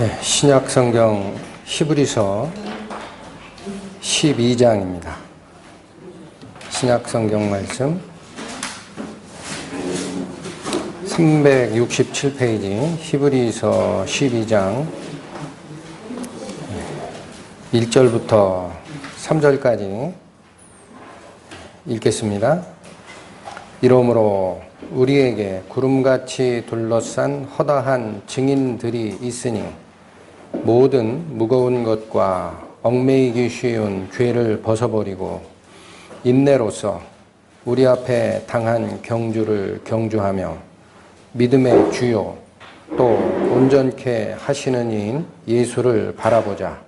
네, 신약 성경 히브리서 12장입니다. 신약 성경 말씀 367페이지 히브리서 12장 1절부터 3절까지 읽겠습니다. 이러므로 우리에게 구름같이 둘러싼 허다한 증인들이 있으니 모든 무거운 것과 얽매이기 쉬운 죄를 벗어버리고 인내로써 우리 앞에 당한 경주를 경주하며 믿음의 주요 또 온전케 하시는 이인 예수를 바라보자.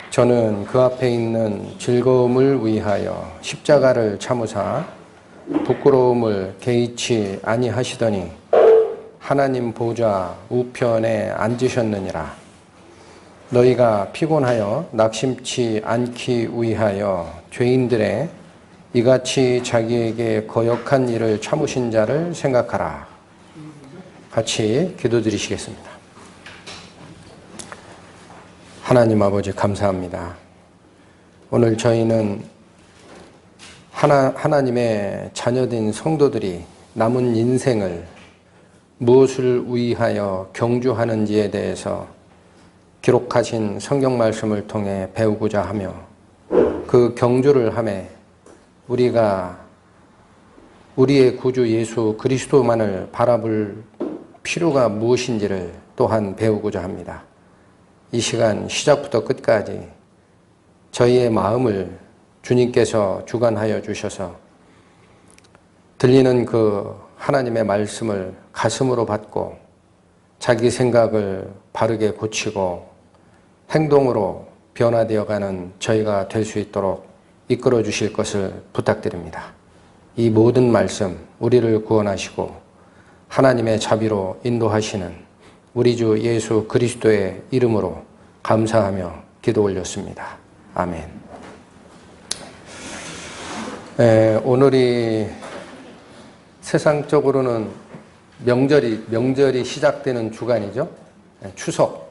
저는 그 앞에 있는 즐거움을 위하여 십자가를 참으사 부끄러움을 개의치 아니하시더니 하나님 보좌 우편에 앉으셨느니라. 너희가 피곤하여 낙심치 않기 위하여 죄인들의 이같이 자기에게 거역한 일을 참으신 자를 생각하라. 같이 기도드리시겠습니다. 하나님 아버지 감사합니다. 오늘 저희는 하나님의 자녀된 성도들이 남은 인생을 무엇을 위하여 경주하는지에 대해서 기록하신 성경 말씀을 통해 배우고자 하며 그 경주를 하며 우리가 우리의 구주 예수 그리스도만을 바라볼 필요가 무엇인지를 또한 배우고자 합니다. 이 시간 시작부터 끝까지 저희의 마음을 주님께서 주관하여 주셔서 들리는 그 하나님의 말씀을 가슴으로 받고 자기 생각을 바르게 고치고 행동으로 변화되어가는 저희가 될 수 있도록 이끌어 주실 것을 부탁드립니다. 이 모든 말씀 우리를 구원하시고 하나님의 자비로 인도하시는 우리 주 예수 그리스도의 이름으로 감사하며 기도 올렸습니다. 아멘. 오늘이 세상적으로는 명절이 시작되는 주간이죠. 추석.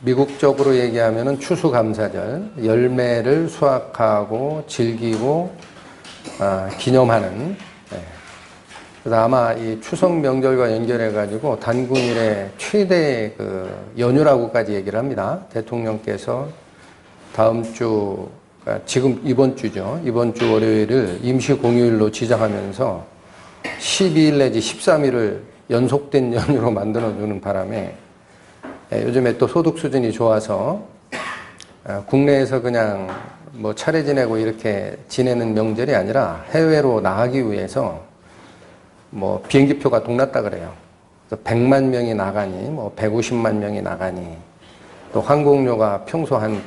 미국적으로 얘기하면 추수감사절, 열매를 수확하고 즐기고 기념하는. 그래서 아마 이 추석 명절과 연결해 가지고 단군일의 최대 그 연휴라고까지 얘기를 합니다. 대통령께서 다음 주, 지금 이번 주죠. 이번 주 월요일을 임시 공휴일로 지정하면서 12일 내지 13일을 연속된 연휴로 만들어주는 바람에 요즘에 또 소득 수준이 좋아서 국내에서 그냥 뭐 차례 지내고 이렇게 지내는 명절이 아니라 해외로 나가기 위해서 뭐 비행기표가 동났다 그래요. 그래서 100만 명이 나가니 뭐 150만 명이 나가니 또 항공료가 평소 한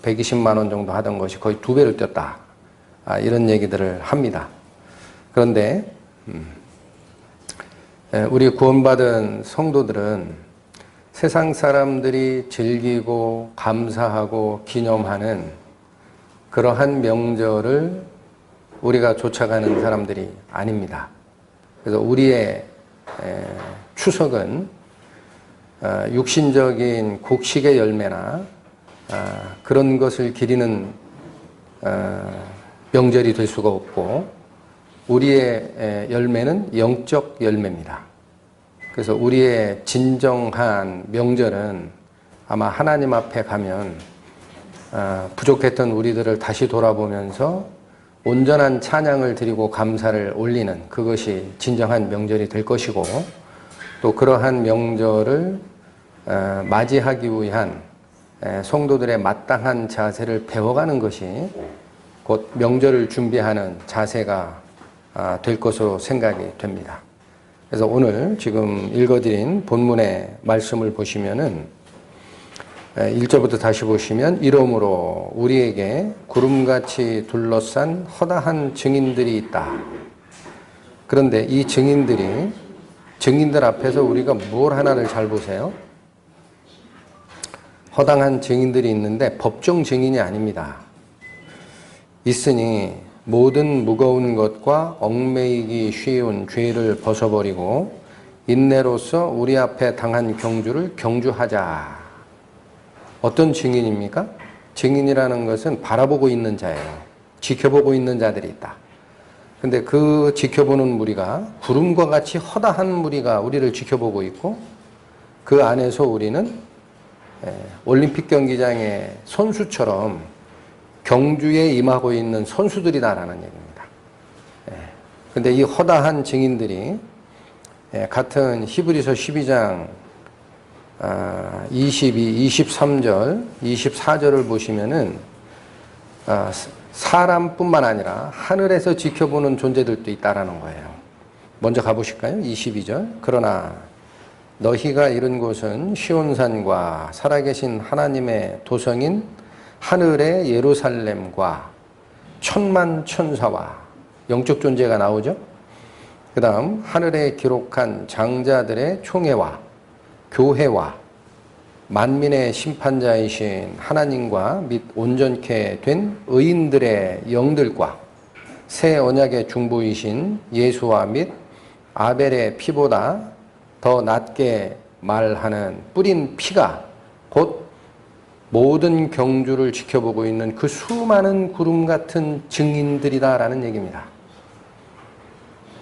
120만 원 정도 하던 것이 거의 2배를 뛰었다. 이런 얘기들을 합니다. 그런데 우리 구원받은 성도들은 세상 사람들이 즐기고 감사하고 기념하는 그러한 명절을 우리가 쫓아가는 사람들이 아닙니다. 그래서 우리의 추석은 육신적인 곡식의 열매나 그런 것을 기리는 명절이 될 수가 없고 우리의 열매는 영적 열매입니다. 그래서 우리의 진정한 명절은 아마 하나님 앞에 가면 부족했던 우리들을 다시 돌아보면서 온전한 찬양을 드리고 감사를 올리는 그것이 진정한 명절이 될 것이고 또 그러한 명절을 맞이하기 위한 성도들의 마땅한 자세를 배워가는 것이 곧 명절을 준비하는 자세가 될 것으로 생각이 됩니다. 그래서 오늘 지금 읽어드린 본문의 말씀을 보시면은 1절부터 다시 보시면 이러므로 우리에게 구름같이 둘러싼 허다한 증인들이 있다. 그런데 이 증인들 앞에서 우리가 뭘 하나를 잘 보세요. 허다한 증인들이 있는데 법정 증인이 아닙니다. 있으니 모든 무거운 것과 얽매이기 쉬운 죄를 벗어버리고 인내로서 우리 앞에 당한 경주를 경주하자. 어떤 증인입니까? 증인이라는 것은 바라보고 있는 자예요. 지켜보고 있는 자들이 있다. 근데 그 지켜보는 무리가 구름과 같이 허다한 무리가 우리를 지켜보고 있고, 그 안에서 우리는 올림픽 경기장의 선수처럼 경주에 임하고 있는 선수들이다라는 얘기입니다. 근데 이 허다한 증인들이 같은 히브리서 12장 22, 23절, 24절을 보시면은 사람뿐만 아니라 하늘에서 지켜보는 존재들도 있다라는 거예요. 먼저 가보실까요? 22절. 그러나 너희가 이른 곳은 시온산과 살아계신 하나님의 도성인 하늘의 예루살렘과 천만 천사와 영적 존재가 나오죠. 그 다음 하늘에 기록한 장자들의 총회와 교회와 만민의 심판자이신 하나님과 및 온전케 된 의인들의 영들과 새 언약의 중보이신 예수와 및 아벨의 피보다 더 낮게 말하는 뿌린 피가 곧 모든 경주를 지켜보고 있는 그 수많은 구름 같은 증인들이다라는 얘기입니다.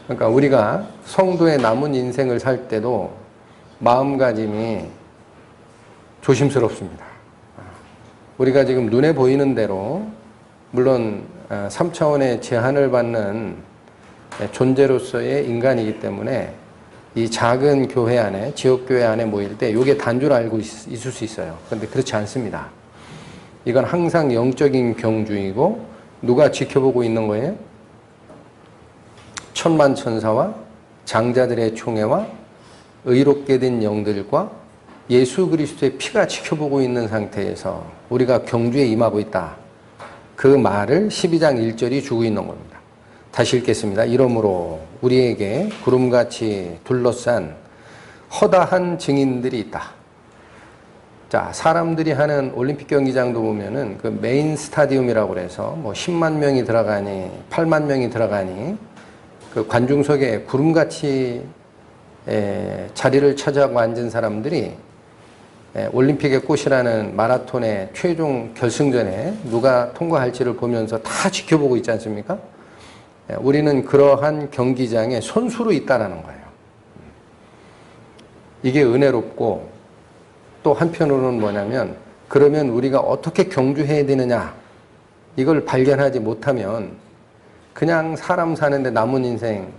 그러니까 우리가 성도의 남은 인생을 살 때도 마음가짐이 조심스럽습니다. 우리가 지금 눈에 보이는 대로 물론 3차원의 제한을 받는 존재로서의 인간이기 때문에 이 작은 교회 안에, 지역교회 안에 모일 때 이게 단 줄 알고 있을 수 있어요. 그런데 그렇지 않습니다. 이건 항상 영적인 경주이고 누가 지켜보고 있는 거예요? 천만 천사와 장자들의 총회와 의롭게 된 영들과 예수 그리스도의 피가 지켜보고 있는 상태에서 우리가 경주에 임하고 있다. 그 말을 12장 1절이 주고 있는 겁니다. 다시 읽겠습니다. 이러므로 우리에게 구름같이 둘러싼 허다한 증인들이 있다. 자, 사람들이 하는 올림픽 경기장도 보면은 그 메인 스타디움이라고 그래서 뭐 10만 명이 들어가니 8만 명이 들어가니 그 관중석에 구름같이 자리를 차지하고 앉은 사람들이 올림픽의 꽃이라는 마라톤의 최종 결승전에 누가 통과할지를 보면서 다 지켜보고 있지 않습니까? 우리는 그러한 경기장에 선수로 있다라는 거예요. 이게 은혜롭고 또 한편으로는 뭐냐면 그러면 우리가 어떻게 경주해야 되느냐 이걸 발견하지 못하면 그냥 사람 사는데 남은 인생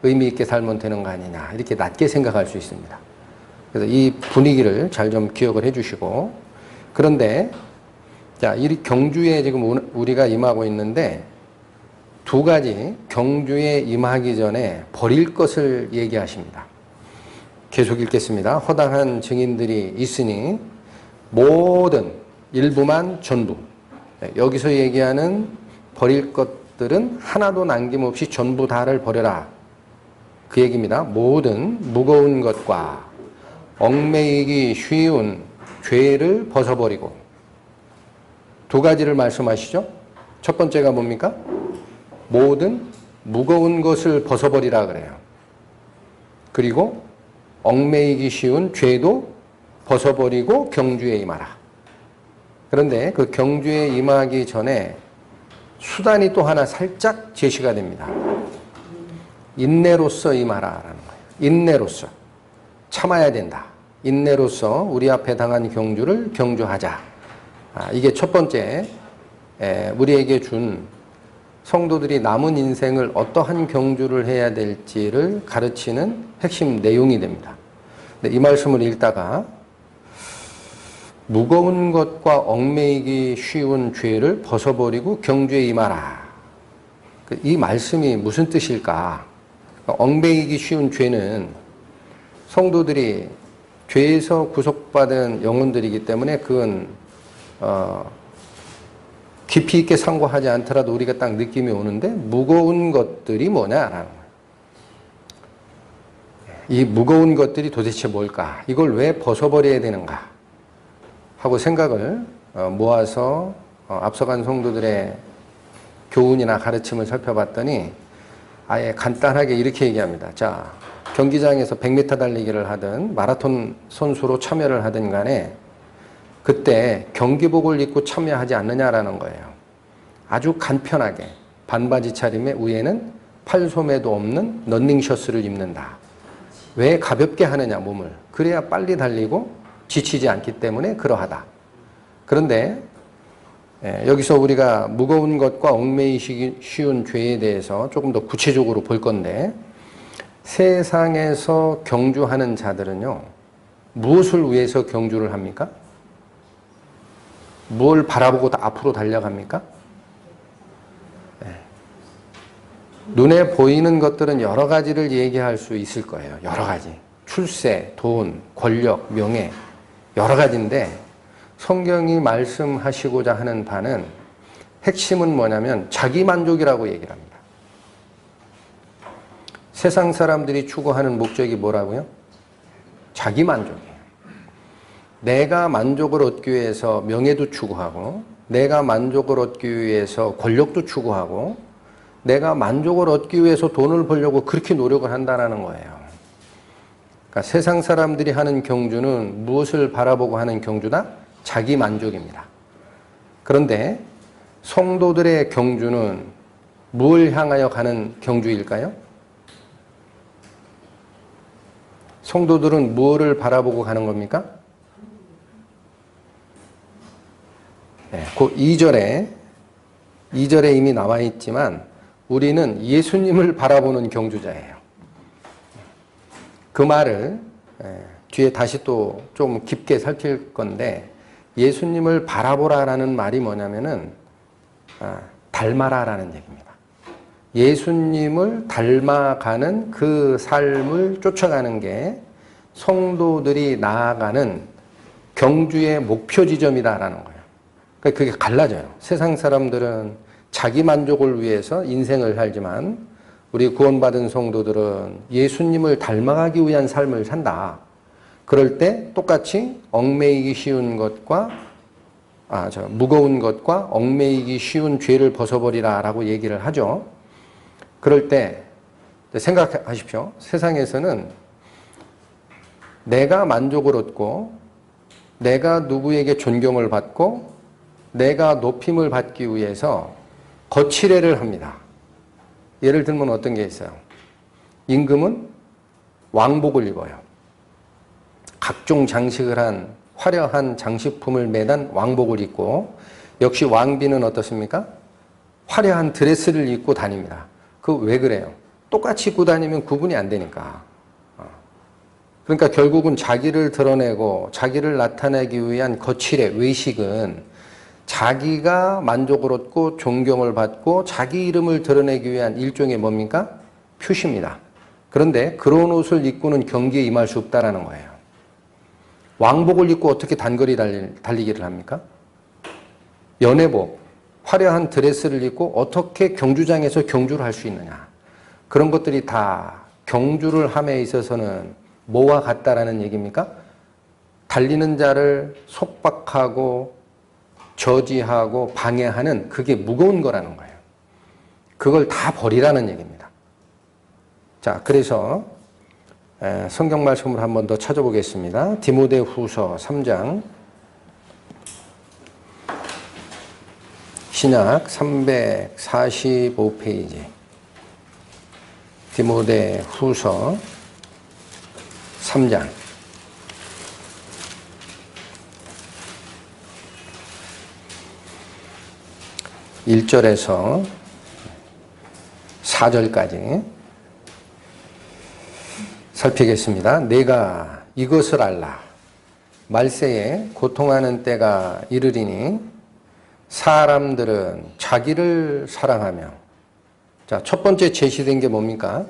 의미 있게 살면 되는 거 아니냐 이렇게 낮게 생각할 수 있습니다. 그래서 이 분위기를 잘 좀 기억을 해주시고 그런데 자, 이 경주에 지금 우리가 임하고 있는데 두 가지 경주에 임하기 전에 버릴 것을 얘기하십니다. 계속 읽겠습니다. 허다한 증인들이 있으니 모든 일부만 전부 여기서 얘기하는 버릴 것들은 하나도 남김없이 전부 다를 버려라 그 얘기입니다. 모든 무거운 것과 얽매이기 쉬운 죄를 벗어버리고 두 가지를 말씀하시죠. 첫 번째가 뭡니까? 모든 무거운 것을 벗어버리라 그래요. 그리고 얽매이기 쉬운 죄도 벗어버리고 경주에 임하라. 그런데 그 경주에 임하기 전에 수단이 또 하나 살짝 제시가 됩니다. 인내로서 임하라라는 거예요. 인내로서. 참아야 된다. 인내로서 우리 앞에 당한 경주를 경주하자. 이게 첫 번째 우리에게 준 성도들이 남은 인생을 어떠한 경주를 해야 될지를 가르치는 핵심 내용이 됩니다. 이 말씀을 읽다가 무거운 것과 얽매이기 쉬운 죄를 벗어버리고 경주에 임하라. 이 말씀이 무슨 뜻일까? 얽매이기 쉬운 죄는 성도들이 죄에서 구속받은 영혼들이기 때문에 그건 깊이 있게 상고하지 않더라도 우리가 딱 느낌이 오는데 무거운 것들이 뭐냐라는 거예요. 이 무거운 것들이 도대체 뭘까? 이걸 왜 벗어버려야 되는가? 하고 생각을 모아서 앞서간 성도들의 교훈이나 가르침을 살펴봤더니 아예 간단하게 이렇게 얘기합니다. 자, 경기장에서 100m 달리기를 하든 마라톤 선수로 참여를 하든 간에 그때 경기복을 입고 참여하지 않느냐라는 거예요. 아주 간편하게 반바지 차림에 위에는 팔소매도 없는 런닝셔츠를 입는다. 왜 가볍게 하느냐 몸을. 그래야 빨리 달리고 지치지 않기 때문에 그러하다. 그런데 여기서 우리가 무거운 것과 얽매이기 쉬운 죄에 대해서 조금 더 구체적으로 볼 건데 세상에서 경주하는 자들은요. 무엇을 위해서 경주를 합니까? 뭘 바라보고 앞으로 달려갑니까? 눈에 보이는 것들은 여러 가지를 얘기할 수 있을 거예요. 여러 가지. 출세, 돈, 권력, 명예 여러 가지인데 성경이 말씀하시고자 하는 바는 핵심은 뭐냐면 자기만족이라고 얘기를 합니다. 세상 사람들이 추구하는 목적이 뭐라고요? 자기만족이에요. 내가 만족을 얻기 위해서 명예도 추구하고 내가 만족을 얻기 위해서 권력도 추구하고 내가 만족을 얻기 위해서 돈을 벌려고 그렇게 노력을 한다는 거예요. 그러니까 세상 사람들이 하는 경주는 무엇을 바라보고 하는 경주다? 자기 만족입니다. 그런데 성도들의 경주는 무엇을 향하여 가는 경주일까요? 성도들은 무엇을 바라보고 가는 겁니까? 네, 그 2절에 이미 나와 있지만 우리는 예수님을 바라보는 경주자예요. 그 말을 뒤에 다시 또 좀 깊게 살필 건데 예수님을 바라보라라는 말이 뭐냐면은 닮아라라는 얘기입니다. 예수님을 닮아가는 그 삶을 쫓아가는 게 성도들이 나아가는 경주의 목표 지점이다라는 거예요. 그러니까 그게 갈라져요. 세상 사람들은 자기 만족을 위해서 인생을 살지만 우리 구원받은 성도들은 예수님을 닮아가기 위한 삶을 산다. 그럴 때 똑같이 얽매이기 쉬운 것과 무거운 것과 얽매이기 쉬운 죄를 벗어버리라라고 얘기를 하죠. 그럴 때 생각하십시오. 세상에서는 내가 만족을 얻고 내가 누구에게 존경을 받고 내가 높임을 받기 위해서 거칠애를 합니다. 예를 들면 어떤 게 있어요? 임금은 왕복을 입어요. 각종 장식을 한 화려한 장식품을 매단 왕복을 입고 역시 왕비는 어떻습니까? 화려한 드레스를 입고 다닙니다. 그 왜 그래요? 똑같이 입고 다니면 구분이 안 되니까. 그러니까 결국은 자기를 드러내고 자기를 나타내기 위한 거칠애, 외식은 자기가 만족을 얻고 존경을 받고 자기 이름을 드러내기 위한 일종의 뭡니까? 표시입니다. 그런데 그런 옷을 입고는 경기에 임할 수 없다라는 거예요. 왕복을 입고 어떻게 단거리 달리기를 합니까? 연회복, 화려한 드레스를 입고 어떻게 경주장에서 경주를 할 수 있느냐. 그런 것들이 다 경주를 함에 있어서는 뭐와 같다라는 얘기입니까? 달리는 자를 속박하고 저지하고 방해하는 그게 무거운 거라는 거예요. 그걸 다 버리라는 얘기입니다. 자, 그래서 성경 말씀을 한 번 더 찾아보겠습니다. 디모데후서 3장 신약 345페이지 디모데후서 3장 1절에서 4절까지 살피겠습니다. 내가 이것을 알라. 말세에 고통하는 때가 이르리니 사람들은 자기를 사랑하며 자, 첫 번째 제시된 게 뭡니까?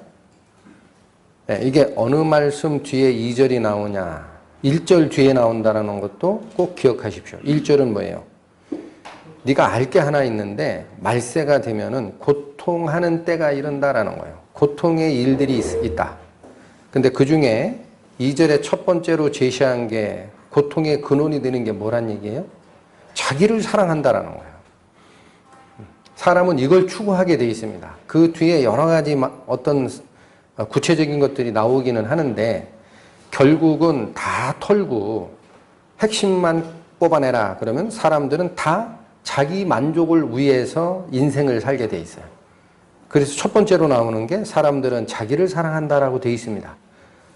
이게 어느 말씀 뒤에 2절이 나오냐 1절 뒤에 나온다는 것도 꼭 기억하십시오. 1절은 뭐예요? 네가 알 게 하나 있는데 말세가 되면은 고통하는 때가 이른다라는 거예요. 고통의 일들이 있다. 근데 그 중에 2절의 첫 번째로 제시한 게 고통의 근원이 되는 게 뭐란 얘기예요? 자기를 사랑한다라는 거예요. 사람은 이걸 추구하게 돼 있습니다. 그 뒤에 여러 가지 어떤 구체적인 것들이 나오기는 하는데 결국은 다 털고 핵심만 뽑아내라 그러면 사람들은 다 자기 만족을 위해서 인생을 살게 돼 있어요. 그래서 첫 번째로 나오는 게 사람들은 자기를 사랑한다라고 돼 있습니다.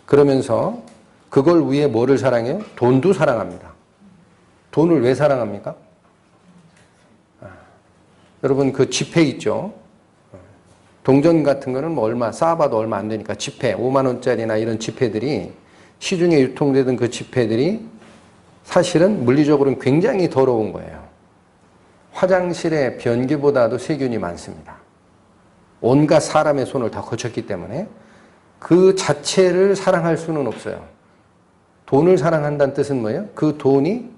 그러면서 그걸 위해 뭐를 사랑해요? 돈도 사랑합니다. 돈을 왜 사랑합니까? 여러분 그 지폐 있죠? 동전 같은 거는 뭐 얼마 쌓아봐도 얼마 안 되니까 지폐 5만 원짜리나 이런 지폐들이 시중에 유통되던 그 지폐들이 사실은 물리적으로는 굉장히 더러운 거예요. 화장실에 변기보다도 세균이 많습니다. 온갖 사람의 손을 다 거쳤기 때문에 그 자체를 사랑할 수는 없어요. 돈을 사랑한다는 뜻은 뭐예요? 그 돈이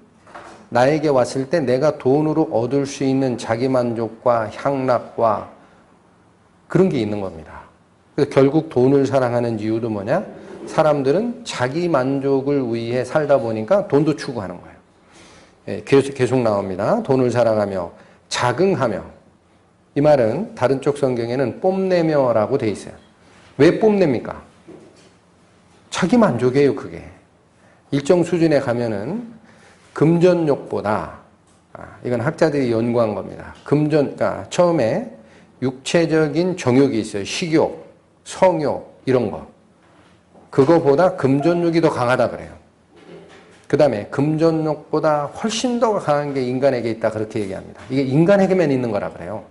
나에게 왔을 때 내가 돈으로 얻을 수 있는 자기만족과 향락과 그런 게 있는 겁니다. 그래서 결국 돈을 사랑하는 이유도 뭐냐? 사람들은 자기 만족을 위해 살다 보니까 돈도 추구하는 거예요. 예, 계속 나옵니다. 돈을 사랑하며 자긍하며. 이 말은 다른 쪽 성경에는 뽐내며라고 돼 있어요. 왜 뽐냅니까? 자기 만족이에요, 그게. 일정 수준에 가면은 금전욕보다, 이건 학자들이 연구한 겁니다. 그러니까 처음에 육체적인 정욕이 있어요. 식욕, 성욕, 이런 거. 그거보다 금전욕이 더 강하다 그래요. 그 다음에 금전욕보다 훨씬 더 강한 게 인간에게 있다 그렇게 얘기합니다. 이게 인간에게만 있는 거라 그래요.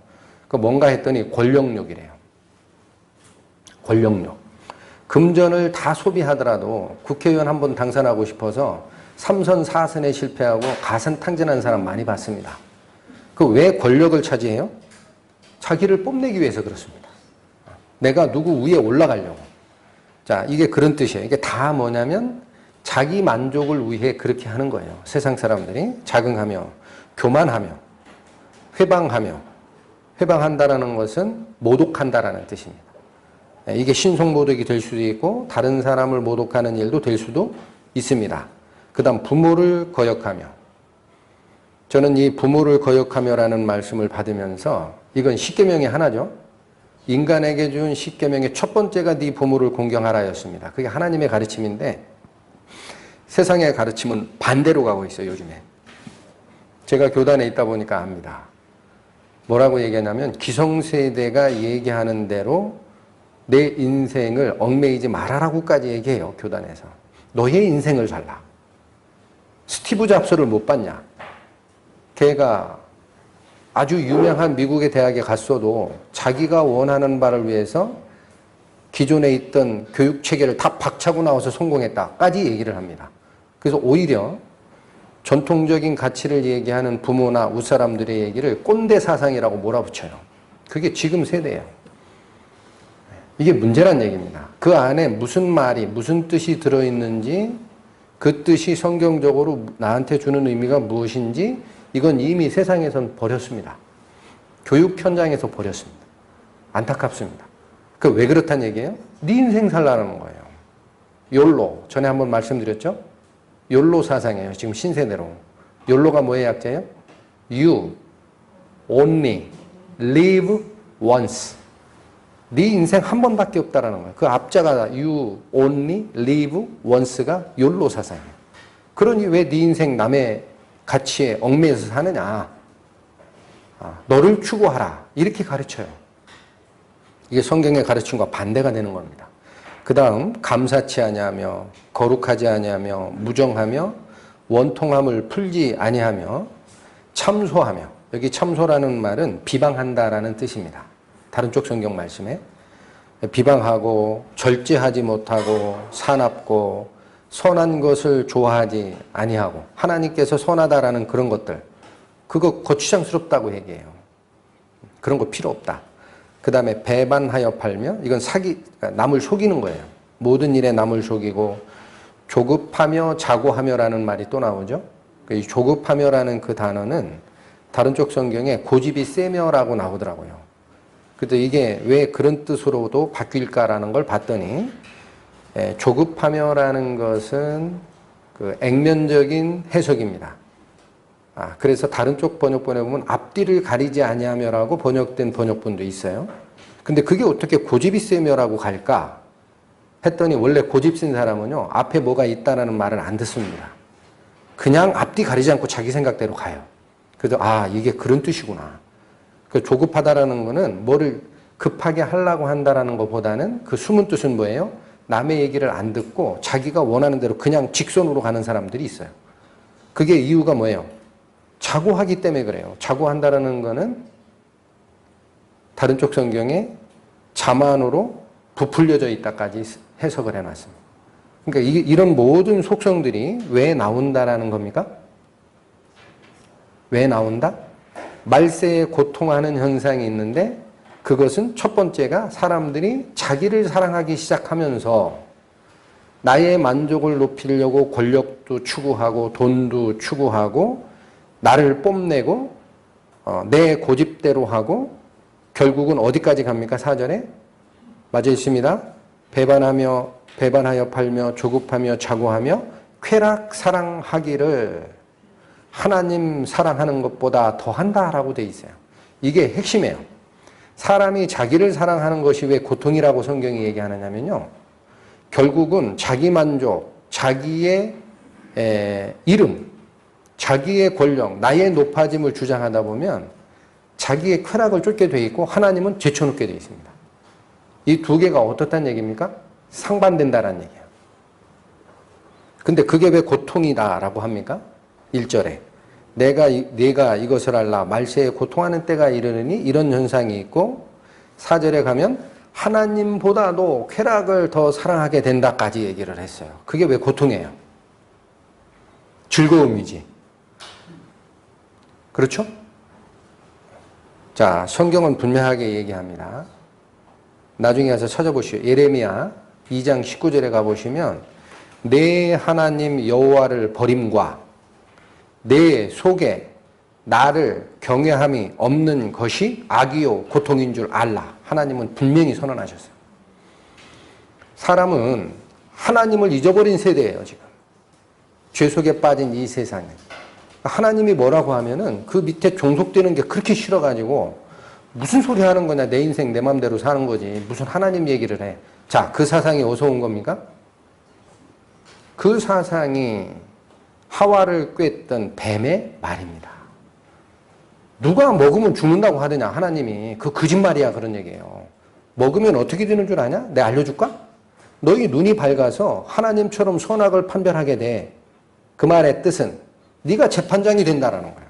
그 뭔가 했더니 권력욕이래요. 권력욕. 금전을 다 소비하더라도 국회의원 한번 당선하고 싶어서 3선 4선에 실패하고 가선 탕진하는 사람 많이 봤습니다. 그 왜 권력을 차지해요? 자기를 뽐내기 위해서 그렇습니다. 내가 누구 위에 올라가려고. 자, 이게 그런 뜻이에요. 이게 다 뭐냐면 자기 만족을 위해 그렇게 하는 거예요. 세상 사람들이 자긍하며 교만하며 회방하며 회방한다라는 것은 모독한다라는 뜻입니다. 이게 신속모독이 될 수도 있고 다른 사람을 모독하는 일도 될 수도 있습니다. 그 다음 부모를 거역하며 저는 이 부모를 거역하며라는 말씀을 받으면서 이건 십계명의 하나죠. 인간에게 준 십계명의 첫 번째가 네 부모를 공경하라였습니다. 그게 하나님의 가르침인데 세상의 가르침은 반대로 가고 있어요, 요즘에. 제가 교단에 있다 보니까 압니다. 뭐라고 얘기하냐면 기성세대가 얘기하는 대로 내 인생을 얽매이지 말아라고까지 얘기해요, 교단에서. 너의 인생을 살라. 스티브 잡스를 못 봤냐? 걔가 아주 유명한 미국의 대학에 갔어도 자기가 원하는 바를 위해서 기존에 있던 교육 체계를 다 박차고 나와서 성공했다까지 얘기를 합니다. 그래서 오히려 전통적인 가치를 얘기하는 부모나 윗사람들의 얘기를 꼰대 사상이라고 몰아붙여요. 그게 지금 세대예요. 이게 문제란 얘기입니다. 그 안에 무슨 말이 무슨 뜻이 들어있는지 그 뜻이 성경적으로 나한테 주는 의미가 무엇인지 이건 이미 세상에선 버렸습니다. 교육 현장에서 버렸습니다. 안타깝습니다. 그 왜 그렇다는 얘기예요? 네 인생 살라는 거예요. 욜로. 전에 한번 말씀드렸죠? 욜로 사상이에요. 지금 신세대로. 욜로가 뭐의 약자예요? You only live once. 네 인생 한 번밖에 없다라는 거예요. 그 앞자가 You only live once가 욜로 사상이에요. 그러니 왜 네 인생 남의 가치에 얽매여서 사느냐. 너를 추구하라. 이렇게 가르쳐요. 이게 성경의 가르침과 반대가 되는 겁니다. 그 다음 감사치 아니하며 거룩하지 아니하며 무정하며 원통함을 풀지 아니하며 참소하며 여기 참소라는 말은 비방한다라는 뜻입니다. 다른 쪽 성경 말씀에 비방하고 절제하지 못하고 사납고 선한 것을 좋아하지 아니하고 하나님께서 선하다라는 그런 것들 그거 거추장스럽다고 얘기해요. 그런 거 필요 없다. 그 다음에 배반하여 팔며 이건 남을 속이는 거예요. 모든 일에 남을 속이고 조급하며 자고하며라는 말이 또 나오죠. 이 조급하며라는 그 단어는 다른 쪽 성경에 고집이 세며라고 나오더라고요. 그래서 이게 왜 그런 뜻으로도 바뀔까라는 걸 봤더니 조급하며라는 것은 그 액면적인 해석입니다. 그래서 다른 쪽 번역본에 보면 앞뒤를 가리지 아니하며라고 번역된 번역본도 있어요. 근데 그게 어떻게 고집이 세며라고 갈까? 했더니 원래 고집진 사람은요, 앞에 뭐가 있다라는 말을 안 듣습니다. 그냥 앞뒤 가리지 않고 자기 생각대로 가요. 그래서 아, 이게 그런 뜻이구나. 그 조급하다라는 거는 뭐를 급하게 하려고 한다라는 것보다는 그 숨은 뜻은 뭐예요? 남의 얘기를 안 듣고 자기가 원하는 대로 그냥 직선으로 가는 사람들이 있어요. 그게 이유가 뭐예요? 자고하기 때문에 그래요. 자고한다라는 거는 다른 쪽 성경에 자만으로 부풀려져 있다까지 해석을 해놨습니다. 그러니까 이런 모든 속성들이 왜 나온다라는 겁니까? 왜 나온다? 말세에 고통하는 현상이 있는데 그것은 첫 번째가 사람들이 자기를 사랑하기 시작하면서 나의 만족을 높이려고 권력도 추구하고 돈도 추구하고 나를 뽐내고 내 고집대로 하고 결국은 어디까지 갑니까? 4절에 맞아 있습니다. 배반하여 팔며 조급하며 자고하며 쾌락 사랑하기를 하나님 사랑하는 것보다 더한다라고 돼 있어요. 이게 핵심이에요. 사람이 자기를 사랑하는 것이 왜 고통이라고 성경이 얘기하느냐면요. 결국은 자기 만족, 자기의 이름, 자기의 권력, 나의 높아짐을 주장하다 보면 자기의 쾌락을 쫓게 돼 있고 하나님은 제쳐놓게 돼 있습니다. 이 두 개가 어떻다는 얘기입니까? 상반된다라는 얘기예요. 근데 그게 왜 고통이다라고 합니까? 1절에 내가 이것을 알라 말세에 고통하는 때가 이르느니 이런 현상이 있고 4절에 가면 하나님보다도 쾌락을 더 사랑하게 된다까지 얘기를 했어요. 그게 왜 고통이에요? 즐거움이지. 그렇죠? 자, 성경은 분명하게 얘기합니다. 나중에 가서 찾아보시오. 예레미야 2장 19절에 가보시면 내 하나님 여호와를 버림과 내 속에 나를 경외함이 없는 것이 악이요 고통인 줄 알라. 하나님은 분명히 선언하셨어요. 사람은 하나님을 잊어버린 세대예요, 지금. 죄 속에 빠진 이 세상에. 하나님이 뭐라고 하면은 그 밑에 종속되는 게 그렇게 싫어가지고 무슨 소리 하는 거냐. 내 인생 내 맘대로 사는 거지. 무슨 하나님 얘기를 해. 자, 그 사상이 어디서 온 겁니까? 그 사상이 하와를 꿰었던 뱀의 말입니다. 누가 먹으면 죽는다고 하더냐. 하나님이. 그 거짓말이야. 그런 얘기예요. 먹으면 어떻게 되는 줄 아냐? 내가 알려줄까? 너희 눈이 밝아서 하나님처럼 선악을 판별하게 돼. 그 말의 뜻은 네가 재판장이 된다라는 거야.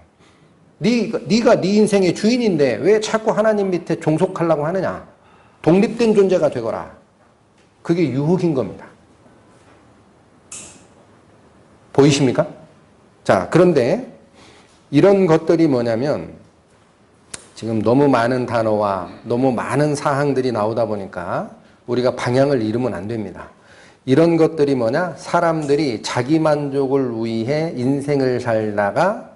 네가 네 인생의 주인인데 왜 자꾸 하나님 밑에 종속하려고 하느냐. 독립된 존재가 되거라. 그게 유혹인 겁니다. 보이십니까? 자, 그런데 이런 것들이 뭐냐면 지금 너무 많은 단어와 너무 많은 사항들이 나오다 보니까 우리가 방향을 잃으면 안 됩니다. 이런 것들이 뭐냐? 사람들이 자기 만족을 위해 인생을 살다가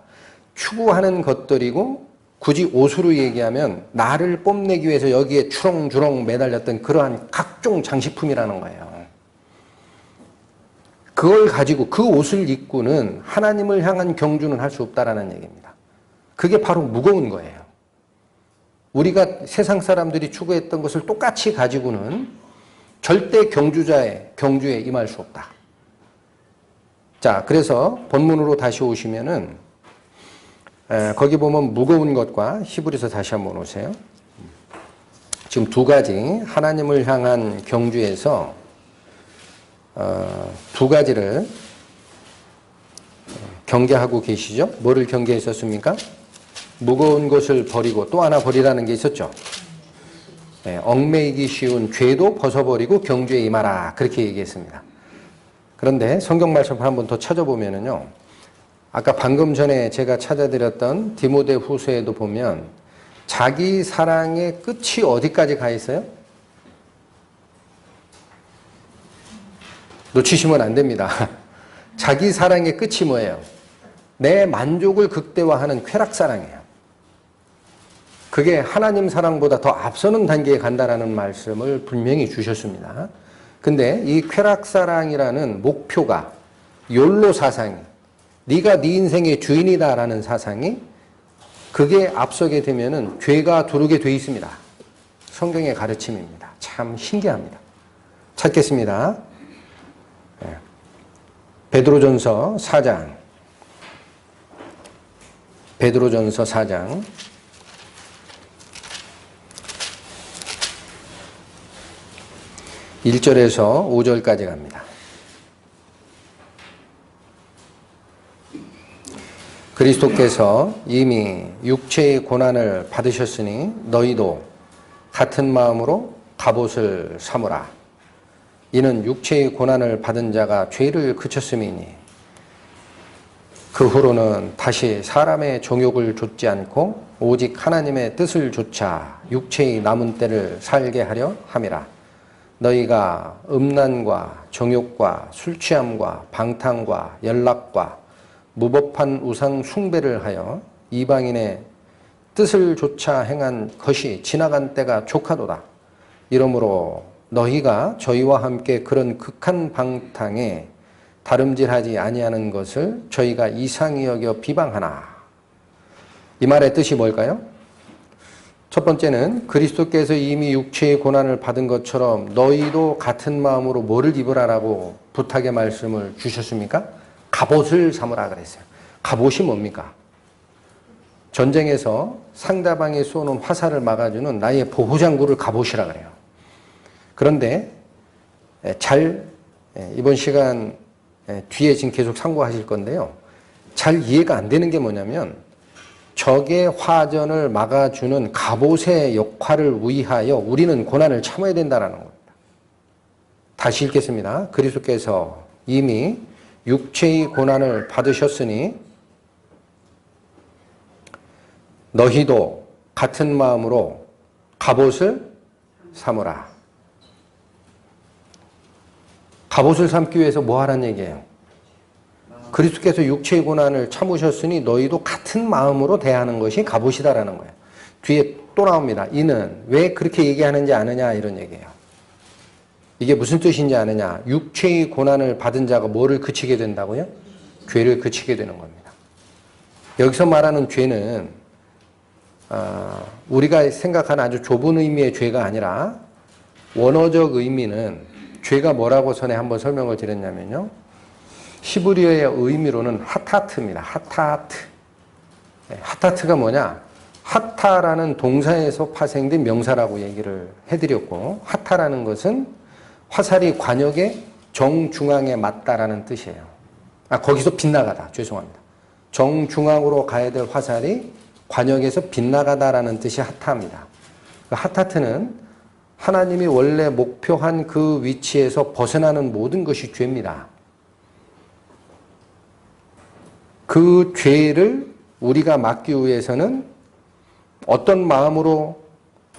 추구하는 것들이고 굳이 옷으로 얘기하면 나를 뽐내기 위해서 여기에 주렁주렁 매달렸던 그러한 각종 장식품이라는 거예요. 그걸 가지고 그 옷을 입고는 하나님을 향한 경주는 할 수 없다라는 얘기입니다. 그게 바로 무거운 거예요. 우리가 세상 사람들이 추구했던 것을 똑같이 가지고는 절대 경주에 임할 수 없다. 자, 그래서 본문으로 다시 오시면은 거기 보면 무거운 것과 히브리서 다시 한번 오세요. 지금 두 가지 하나님을 향한 경주에서 두 가지를 경계하고 계시죠? 뭐를 경계했었습니까? 무거운 것을 버리고 또 하나 버리라는 게 있었죠. 얽매이기 쉬운 죄도 벗어버리고 경주에 임하라. 그렇게 얘기했습니다. 그런데 성경 말씀 한번 더 찾아보면은요. 아까 방금 전에 제가 찾아드렸던 디모데 후서에도 보면 자기 사랑의 끝이 어디까지 가 있어요? 놓치시면 안 됩니다. 자기 사랑의 끝이 뭐예요? 내 만족을 극대화하는 쾌락사랑이에요. 그게 하나님 사랑보다 더 앞서는 단계에 간다라는 말씀을 분명히 주셨습니다. 근데 이 쾌락사랑이라는 목표가 욜로 사상이 네가 네 인생의 주인이다라는 사상이 그게 앞서게 되면은 죄가 두르게 돼 있습니다. 성경의 가르침입니다. 참 신기합니다. 찾겠습니다. 베드로전서 4장. 베드로전서 4장. 1절에서 5절까지 갑니다. 그리스도께서 이미 육체의 고난을 받으셨으니 너희도 같은 마음으로 갑옷을 삼으라. 이는 육체의 고난을 받은 자가 죄를 그쳤음이니 그 후로는 다시 사람의 정욕을 좇지 않고 오직 하나님의 뜻을 좇아 육체의 남은 때를 살게 하려 함이라. 너희가 음란과 정욕과 술취함과 방탕과 연락과 무법한 우상 숭배를 하여 이방인의 뜻을 좇아 행한 것이 지나간 때가 족하도다. 이러므로 너희가 저희와 함께 그런 극한 방탕에 다름질하지 아니하는 것을 저희가 이상히 여겨 비방하나. 이 말의 뜻이 뭘까요? 첫 번째는 그리스도께서 이미 육체의 고난을 받은 것처럼 너희도 같은 마음으로 뭐를 입으라라고 부탁의 말씀을 주셨습니까? 갑옷을 삼으라 그랬어요. 갑옷이 뭡니까? 전쟁에서 상대방이 쏘는 화살을 막아주는 나의 보호장구를 갑옷이라 그래요. 그런데 이번 시간 뒤에 지금 계속 상고하실 건데요. 잘 이해가 안 되는 게 뭐냐면 적의 화전을 막아주는 갑옷의 역할을 위하여 우리는 고난을 참아야 된다는 겁니다. 다시 읽겠습니다. 그리스도께서 이미 육체의 고난을 받으셨으니 너희도 같은 마음으로 갑옷을 삼으라. 갑옷을 삼기 위해서 뭐 하라는 얘기예요? 그리스도께서 육체의 고난을 참으셨으니 너희도 같은 마음으로 대하는 것이 갑옷이다라는 거예요. 뒤에 또 나옵니다. 이는 왜 그렇게 얘기하는지 아느냐 이런 얘기예요. 이게 무슨 뜻인지 아느냐. 육체의 고난을 받은 자가 뭐를 그치게 된다고요? 죄를 그치게 되는 겁니다. 여기서 말하는 죄는 우리가 생각하는 아주 좁은 의미의 죄가 아니라 원어적 의미는 죄가 뭐라고 전에 한번 설명을 드렸냐면요. 히브리어의 의미로는 하타트입니다. 하타트. 하타트가 뭐냐? 하타라는 동사에서 파생된 명사라고 얘기를 해드렸고 하타라는 것은 화살이 관역의 정중앙에 맞다라는 뜻이에요. 거기서 빗나가다. 죄송합니다. 정중앙으로 가야 될 화살이 관역에서 빗나가다라는 뜻이 하타입니다. 하타트는 하나님이 원래 목표한 그 위치에서 벗어나는 모든 것이 죄입니다. 그 죄를 우리가 막기 위해서는 어떤 마음으로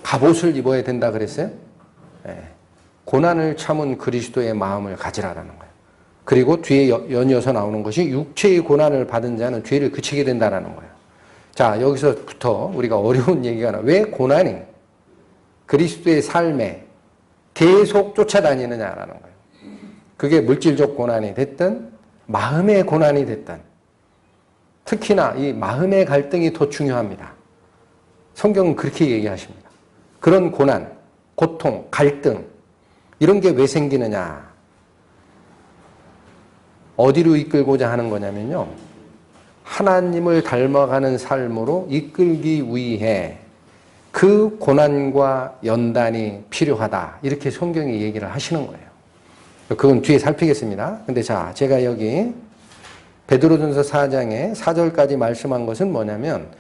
갑옷을 입어야 된다 그랬어요? 고난을 참은 그리스도의 마음을 가지라라는 거예요. 그리고 뒤에 연이어서 나오는 것이 육체의 고난을 받은 자는 죄를 그치게 된다는 거예요. 자, 여기서부터 우리가 어려운 얘기가 나와요. 왜 고난이 그리스도의 삶에 계속 쫓아다니느냐라는 거예요. 그게 물질적 고난이 됐든 마음의 고난이 됐든 특히나 이 마음의 갈등이 더 중요합니다. 성경은 그렇게 얘기하십니다. 그런 고난, 고통, 갈등 이런 게 왜 생기느냐? 어디로 이끌고자 하는 거냐면요. 하나님을 닮아가는 삶으로 이끌기 위해 그 고난과 연단이 필요하다. 이렇게 성경이 얘기를 하시는 거예요. 그건 뒤에 살피겠습니다. 근데 자, 제가 여기 베드로전서 4장에 4절까지 말씀한 것은 뭐냐면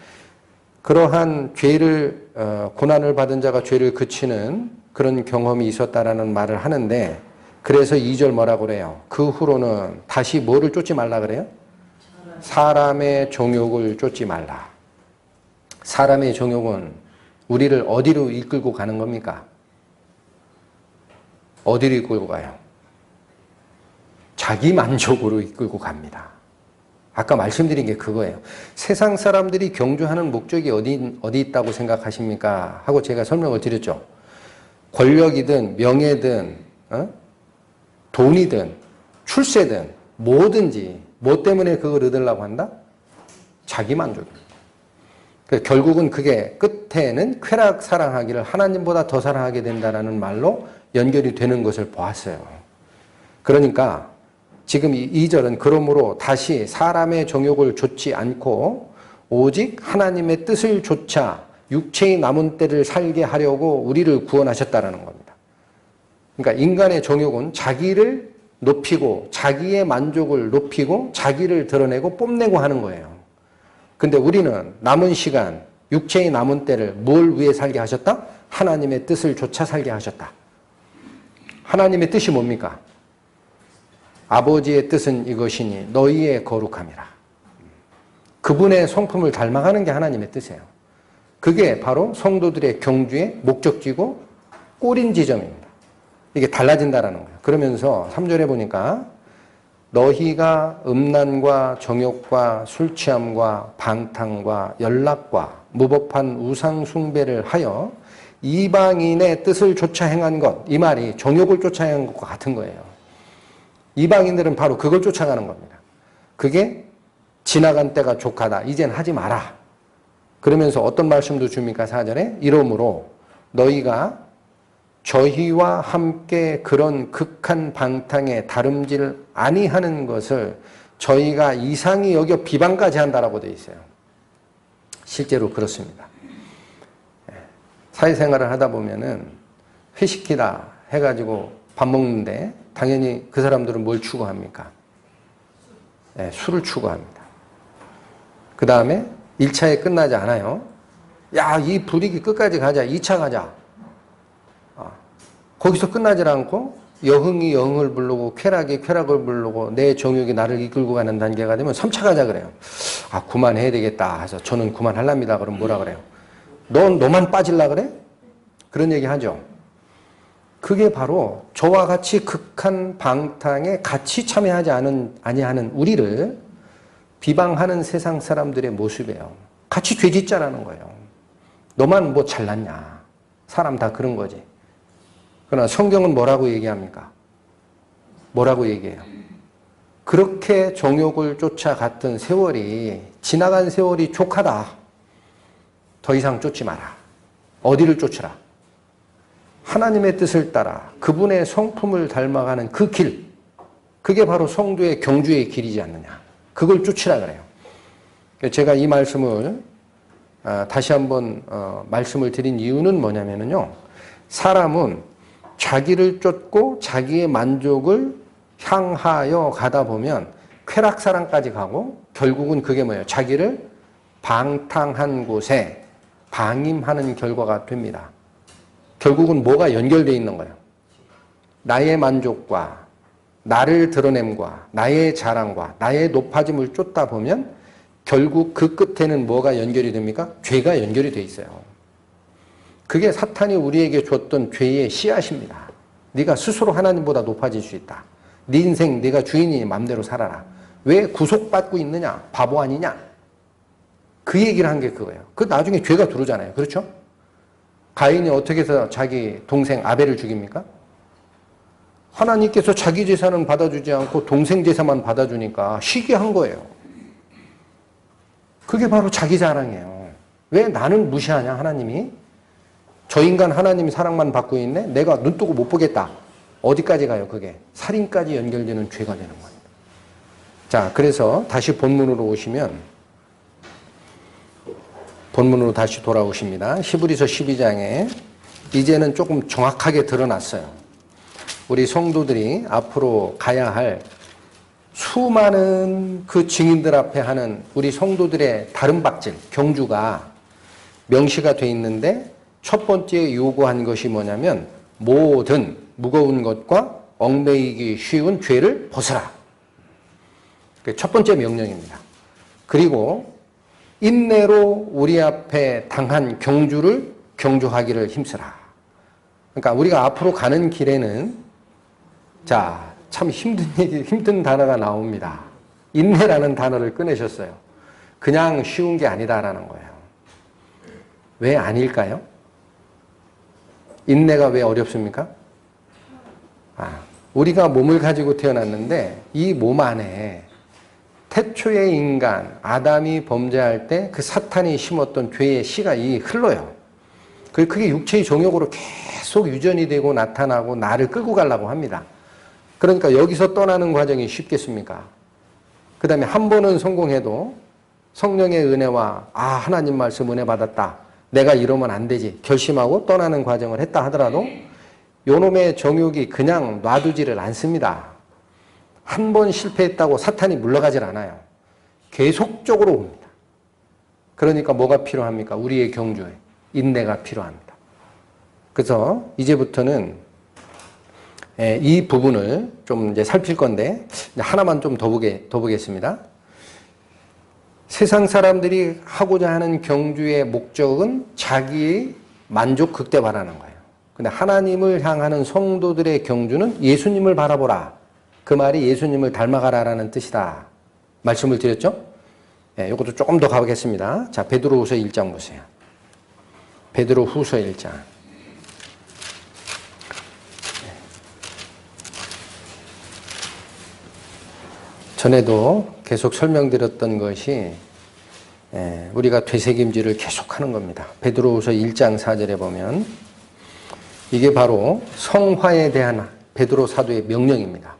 그러한 죄를 고난을 받은 자가 죄를 그치는 그런 경험이 있었다라는 말을 하는데 그래서 2절 뭐라고 그래요? 그 후로는 다시 뭐를 쫓지 말라 그래요? 사람의 정욕을 쫓지 말라. 사람의 정욕은 우리를 어디로 이끌고 가는 겁니까? 어디로 이끌고 가요? 자기 만족으로 이끌고 갑니다. 아까 말씀드린 게 그거예요. 세상 사람들이 경주하는 목적이 어디 있다고 생각하십니까? 하고 제가 설명을 드렸죠. 권력이든 명예든 돈이든 출세든 뭐든지 뭐 때문에 그걸 얻으려고 한다? 자기 만족입니다. 결국은 그게 끝에는 쾌락 사랑하기를 하나님보다 더 사랑하게 된다는 말로 연결이 되는 것을 보았어요. 그러니까 지금 2절은 그러므로 다시 사람의 정욕을 좇지 않고 오직 하나님의 뜻을 좇아 육체의 남은 때를 살게 하려고 우리를 구원하셨다는 겁니다. 그러니까 인간의 정욕은 자기를 높이고 자기의 만족을 높이고 자기를 드러내고 뽐내고 하는 거예요. 근데 우리는 남은 시간, 육체의 남은 때를 뭘 위해 살게 하셨다? 하나님의 뜻을 좇아 살게 하셨다. 하나님의 뜻이 뭡니까? 아버지의 뜻은 이것이니 너희의 거룩함이라. 그분의 성품을 닮아가는 게 하나님의 뜻이에요. 그게 바로 성도들의 경주의 목적지고 꼬린 지점입니다. 이게 달라진다라는 거예요. 그러면서 3절에 보니까 너희가 음란과 정욕과 술취함과 방탕과 연락과 무법한 우상 숭배를 하여 이방인의 뜻을 쫓아 행한 것, 이 말이 정욕을 쫓아 행한 것과 같은 거예요. 이방인들은 바로 그걸 쫓아가는 겁니다. 그게 지나간 때가 족하다. 이젠 하지 마라. 그러면서 어떤 말씀도 줍니까? 4절에 이러므로 너희가 저희와 함께 그런 극한 방탕에 다름질 아니하는 것을 저희가 이상히 여겨 비방까지 한다라고 되어 있어요. 실제로 그렇습니다. 사회생활을 하다 보면은 회식이다 해가지고 밥 먹는데 당연히 그 사람들은 뭘 추구합니까? 네, 술을 추구합니다. 그 다음에 1차에 끝나지 않아요. 야, 이 분위기 끝까지 가자. 2차 가자. 거기서 끝나질 않고 여흥이 여흥을 부르고 쾌락이 쾌락을 부르고 내 정욕이 나를 이끌고 가는 단계가 되면 3차 가자 그래요. 아, 그만해야 되겠다 해서 저는 그만하랍니다. 그럼 뭐라 그래요? 너만 빠질라 그래? 그런 얘기 하죠. 그게 바로 저와 같이 극한 방탕에 같이 참여하지 아니하는 우리를 비방하는 세상 사람들의 모습이에요. 같이 되짓자라는 거예요. 너만 뭐 잘났냐. 사람 다 그런 거지. 그러나 성경은 뭐라고 얘기합니까? 뭐라고 얘기해요? 그렇게 정욕을 쫓아갔던 세월이 지나간 세월이 족하다. 더 이상 쫓지 마라. 어디를 쫓으라? 하나님의 뜻을 따라 그분의 성품을 닮아가는 그 길. 그게 바로 성도의 경주의 길이지 않느냐. 그걸 쫓으라 그래요. 제가 이 말씀을 다시 한번 말씀을 드린 이유는 뭐냐면요. 사람은 자기를 쫓고 자기의 만족을 향하여 가다 보면 쾌락사랑까지 가고 결국은 그게 뭐예요? 자기를 방탕한 곳에 방임하는 결과가 됩니다. 결국은 뭐가 연결되어 있는 거예요? 나의 만족과 나를 드러냄과 나의 자랑과 나의 높아짐을 쫓다 보면 결국 그 끝에는 뭐가 연결이 됩니까? 죄가 연결이 되어 있어요. 그게 사탄이 우리에게 줬던 죄의 씨앗입니다. 네가 스스로 하나님보다 높아질 수 있다. 네 인생 네가 주인이니 맘대로 살아라. 왜 구속받고 있느냐? 바보 아니냐? 그 얘기를 한 게 그거예요. 그 나중에 죄가 들어오잖아요. 그렇죠? 가인이 어떻게 해서 자기 동생 아벨을 죽입니까? 하나님께서 자기 제사는 받아주지 않고 동생 제사만 받아주니까 쉬게 한 거예요. 그게 바로 자기 자랑이에요. 왜 나는 무시하냐 하나님이? 저 인간 하나님이 사랑만 받고 있네? 내가 눈 뜨고 못 보겠다. 어디까지 가요 그게? 살인까지 연결되는 죄가 되는 겁니다. 자, 그래서 다시 본문으로 오시면 본문으로 다시 돌아오십니다. 히브리서 12장에 이제는 조금 정확하게 드러났어요. 우리 성도들이 앞으로 가야 할 수많은 그 증인들 앞에 하는 우리 성도들의 다른 박질, 경주가 명시가 돼 있는데 첫 번째 요구한 것이 뭐냐면 모든 무거운 것과 얽매이기 쉬운 죄를 벗으라. 그게 첫 번째 명령입니다. 그리고 인내로 우리 앞에 당한 경주를 경주하기를 힘쓰라. 그러니까 우리가 앞으로 가는 길에는 자, 참 힘든 단어가 나옵니다. 인내라는 단어를 꺼내셨어요. 그냥 쉬운 게 아니다라는 거예요. 왜 아닐까요? 인내가 왜 어렵습니까? 우리가 몸을 가지고 태어났는데 이 몸 안에 태초의 인간 아담이 범죄할 때 그 사탄이 심었던 죄의 씨가 흘러요. 그게 육체의 정욕으로 계속 유전이 되고 나타나고 나를 끌고 가려고 합니다. 그러니까 여기서 떠나는 과정이 쉽겠습니까? 그 다음에 한 번은 성공해도 성령의 은혜와 하나님 말씀 은혜 받았다. 내가 이러면 안 되지. 결심하고 떠나는 과정을 했다 하더라도 요놈의 정욕이 그냥 놔두지를 않습니다. 한 번 실패했다고 사탄이 물러가질 않아요. 계속적으로 옵니다. 그러니까 뭐가 필요합니까? 우리의 경주에 인내가 필요합니다. 그래서 이제부터는 이 부분을 좀 이제 살필 건데 하나만 좀 더 보겠습니다. 세상 사람들이 하고자 하는 경주의 목적은 자기의 만족 극대화라는 거예요. 근데 하나님을 향하는 성도들의 경주는 예수님을 바라보라. 그 말이 예수님을 닮아가라라는 뜻이다. 말씀을 드렸죠? 이것도 조금 더 가보겠습니다. 자, 베드로후서 1장 보세요. 베드로후서 1장. 전에도 계속 설명드렸던 것이 우리가 되새김질을 계속하는 겁니다. 베드로후서 1장 4절에 보면 이게 바로 성화에 대한 베드로 사도의 명령입니다.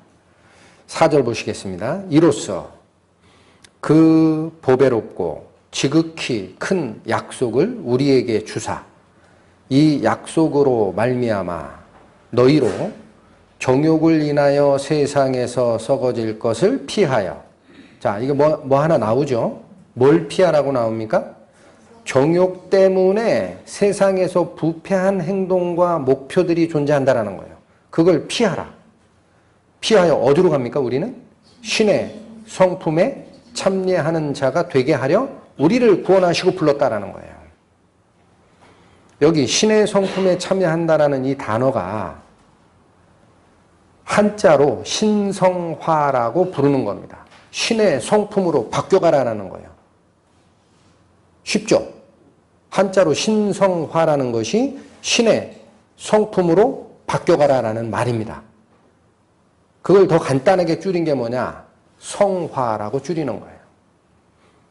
4절 보시겠습니다. 이로써 그 보배롭고 지극히 큰 약속을 우리에게 주사 이 약속으로 말미암아 너희로 정욕을 인하여 세상에서 썩어질 것을 피하여. 자, 이게 뭐 하나 나오죠? 뭘 피하라고 나옵니까? 정욕 때문에 세상에서 부패한 행동과 목표들이 존재한다라는 거예요. 그걸 피하라. 피하여 어디로 갑니까? 우리는 신의 성품에 참여하는 자가 되게 하려 우리를 구원하시고 불렀다라는 거예요. 여기 신의 성품에 참여한다라는 이 단어가 한자로 신성화라고 부르는 겁니다. 신의 성품으로 바뀌어가라는 거예요. 쉽죠? 한자로 신성화라는 것이 신의 성품으로 바뀌어가라는 말입니다. 그걸 더 간단하게 줄인 게 뭐냐? 성화라고 줄이는 거예요.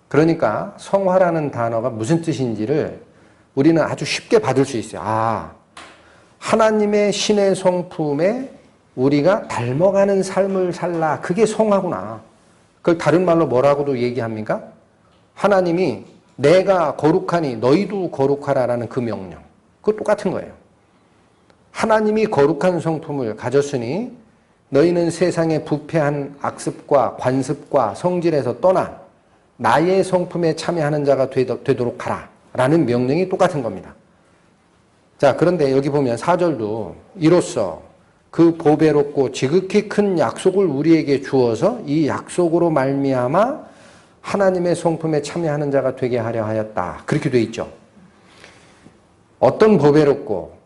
그러니까 성화라는 단어가 무슨 뜻인지를 우리는 아주 쉽게 받을 수 있어요. 하나님의 신의 성품에 우리가 닮아가는 삶을 살라. 그게 성화구나. 그걸 다른 말로 뭐라고도 얘기합니까? 하나님이 내가 거룩하니 너희도 거룩하라라는 그 명령. 그거 똑같은 거예요. 하나님이 거룩한 성품을 가졌으니 너희는 세상의 부패한 악습과 관습과 성질에서 떠나 나의 성품에 참여하는 자가 되도록 하라. 라는 명령이 똑같은 겁니다. 자, 그런데 여기 보면 4절도 이로써 그 보배롭고 지극히 큰 약속을 우리에게 주어서 이 약속으로 말미암아 하나님의 성품에 참여하는 자가 되게 하려 하였다. 그렇게 돼 있죠. 어떤 보배롭고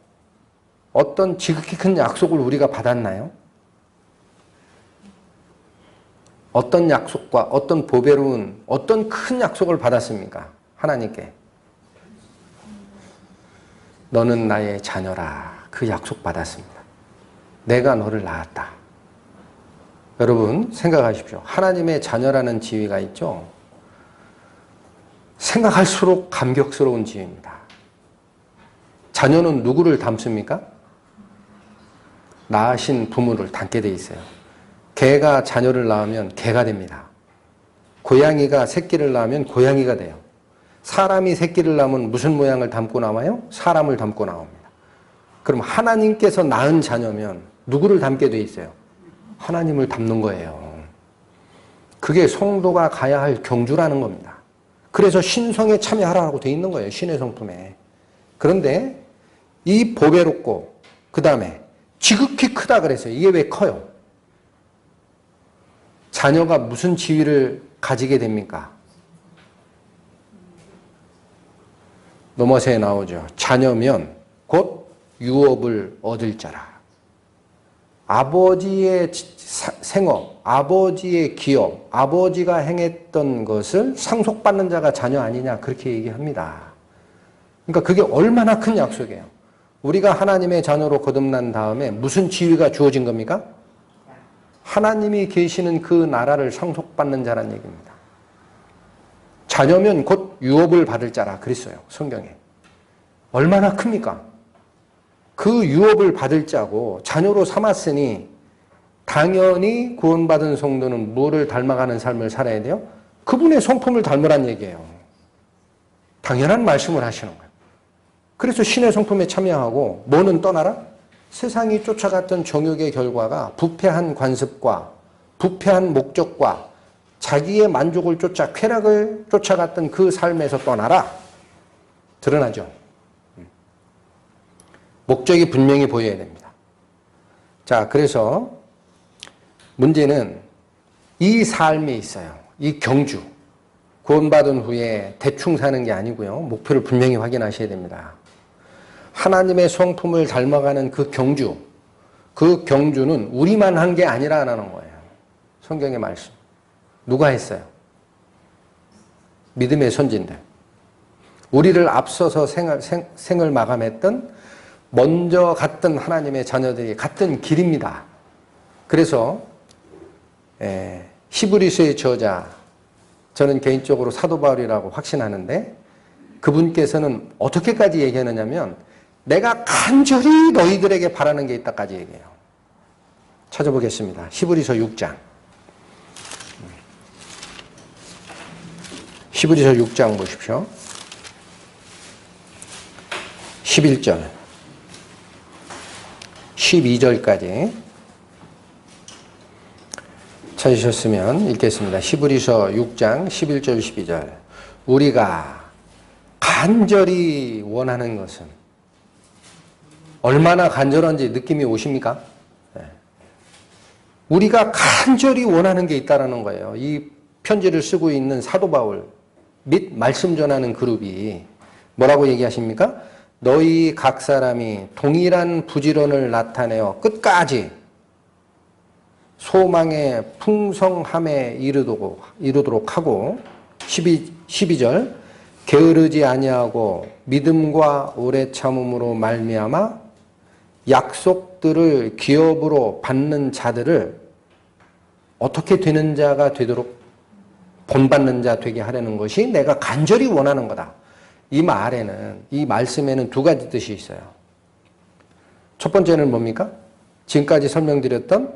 어떤 지극히 큰 약속을 우리가 받았나요? 어떤 약속과 어떤 보배로운 어떤 큰 약속을 받았습니까? 하나님께. 너는 나의 자녀라. 그 약속 받았습니다. 내가 너를 낳았다. 여러분 생각하십시오. 하나님의 자녀라는 지위가 있죠. 생각할수록 감격스러운 지위입니다. 자녀는 누구를 닮습니까? 낳으신 부모를 닮게 돼 있어요. 개가 자녀를 낳으면 개가 됩니다. 고양이가 새끼를 낳으면 고양이가 돼요. 사람이 새끼를 낳으면 무슨 모양을 닮고 나와요? 사람을 닮고 나옵니다. 그럼 하나님께서 낳은 자녀면 누구를 닮게 돼 있어요? 하나님을 닮는 거예요. 그게 성도가 가야 할 경주라는 겁니다. 그래서 신성에 참여하라고 돼 있는 거예요. 신의 성품에. 그런데 이 보배롭고 그 다음에 지극히 크다 그랬어요. 이게 왜 커요? 자녀가 무슨 지위를 가지게 됩니까? 로마서에 나오죠. 자녀면 곧 유업을 얻을 자라. 아버지의 생업, 아버지의 기업, 아버지가 행했던 것을 상속받는 자가 자녀 아니냐 그렇게 얘기합니다. 그러니까 그게 얼마나 큰 약속이에요. 우리가 하나님의 자녀로 거듭난 다음에 무슨 지위가 주어진 겁니까? 하나님이 계시는 그 나라를 상속받는 자란 얘기입니다. 자녀면 곧 유업을 받을 자라 그랬어요. 성경에. 얼마나 큽니까? 그 유업을 받을 자고 자녀로 삼았으니 당연히 구원받은 성도는 뭐를 닮아가는 삶을 살아야 돼요? 그분의 성품을 닮으란 얘기예요. 당연한 말씀을 하시는 거예요. 그래서 신의 성품에 참여하고 뭐는 떠나라? 세상이 쫓아갔던 정욕의 결과가 부패한 관습과 부패한 목적과 자기의 만족을 쫓아 쾌락을 쫓아갔던 그 삶에서 떠나라. 드러나죠. 목적이 분명히 보여야 됩니다. 자, 그래서 문제는 이 삶에 있어요. 이 경주. 구원받은 후에 대충 사는 게 아니고요. 목표를 분명히 확인하셔야 됩니다. 하나님의 성품을 닮아가는 그 경주. 그 경주는 우리만 한 게 아니라는 거예요. 성경의 말씀. 누가 했어요? 믿음의 선진들. 우리를 앞서서 생을 마감했던 먼저 갔던 하나님의 자녀들이 갔던 길입니다. 그래서 히브리서의 저자, 저는 개인적으로 사도 바울이라고 확신하는데 그분께서는 어떻게까지 얘기하느냐면 내가 간절히 너희들에게 바라는 게 있다까지 얘기해요. 찾아보겠습니다. 히브리서 6장. 히브리서 6장 보십시오. 11절. 12절까지 찾으셨으면 읽겠습니다. 히브리서 6장 11절 12절. 우리가 간절히 원하는 것은 얼마나 간절한지 느낌이 오십니까? 네. 우리가 간절히 원하는 게 있다는 거예요. 이 편지를 쓰고 있는 사도 바울 및 말씀 전하는 그룹이 뭐라고 얘기하십니까? 너희 각 사람이 동일한 부지런을 나타내어 끝까지 소망의 풍성함에 이르도록 하고 12절 게으르지 아니하고 믿음과 오래 참음으로 말미암아 약속들을 기업으로 받는 자들을 어떻게 되는 자가 되도록 본받는 자 되게 하려는 것이 내가 간절히 원하는 거다. 이 말에는, 이 말씀에는 두 가지 뜻이 있어요. 첫 번째는 뭡니까? 지금까지 설명드렸던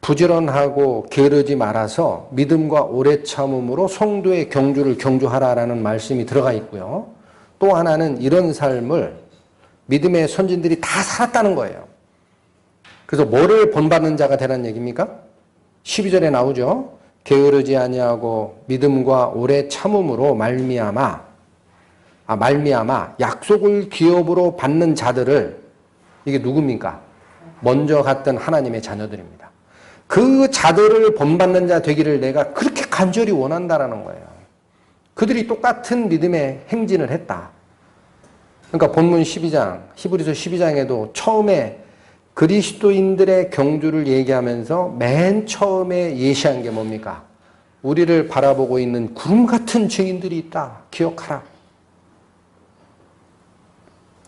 부지런하고 게으르지 말아서 믿음과 오래 참음으로 성도의 경주를 경주하라라는 말씀이 들어가 있고요. 또 하나는 이런 삶을 믿음의 선진들이 다 살았다는 거예요. 그래서 뭐를 본받는 자가 되라는 얘기입니까? 12절에 나오죠. 게으르지 아니하고 믿음과 오래 참음으로 말미암아 약속을 기업으로 받는 자들을, 이게 누굽니까? 먼저 갔던 하나님의 자녀들입니다. 그 자들을 본받는 자 되기를 내가 그렇게 간절히 원한다라는 거예요. 그들이 똑같은 믿음의 행진을 했다. 그러니까 본문 12장, 히브리서 12장에도 처음에 그리스도인들의 경주를 얘기하면서 맨 처음에 예시한 게 뭡니까? 우리를 바라보고 있는 구름 같은 증인들이 있다. 기억하라.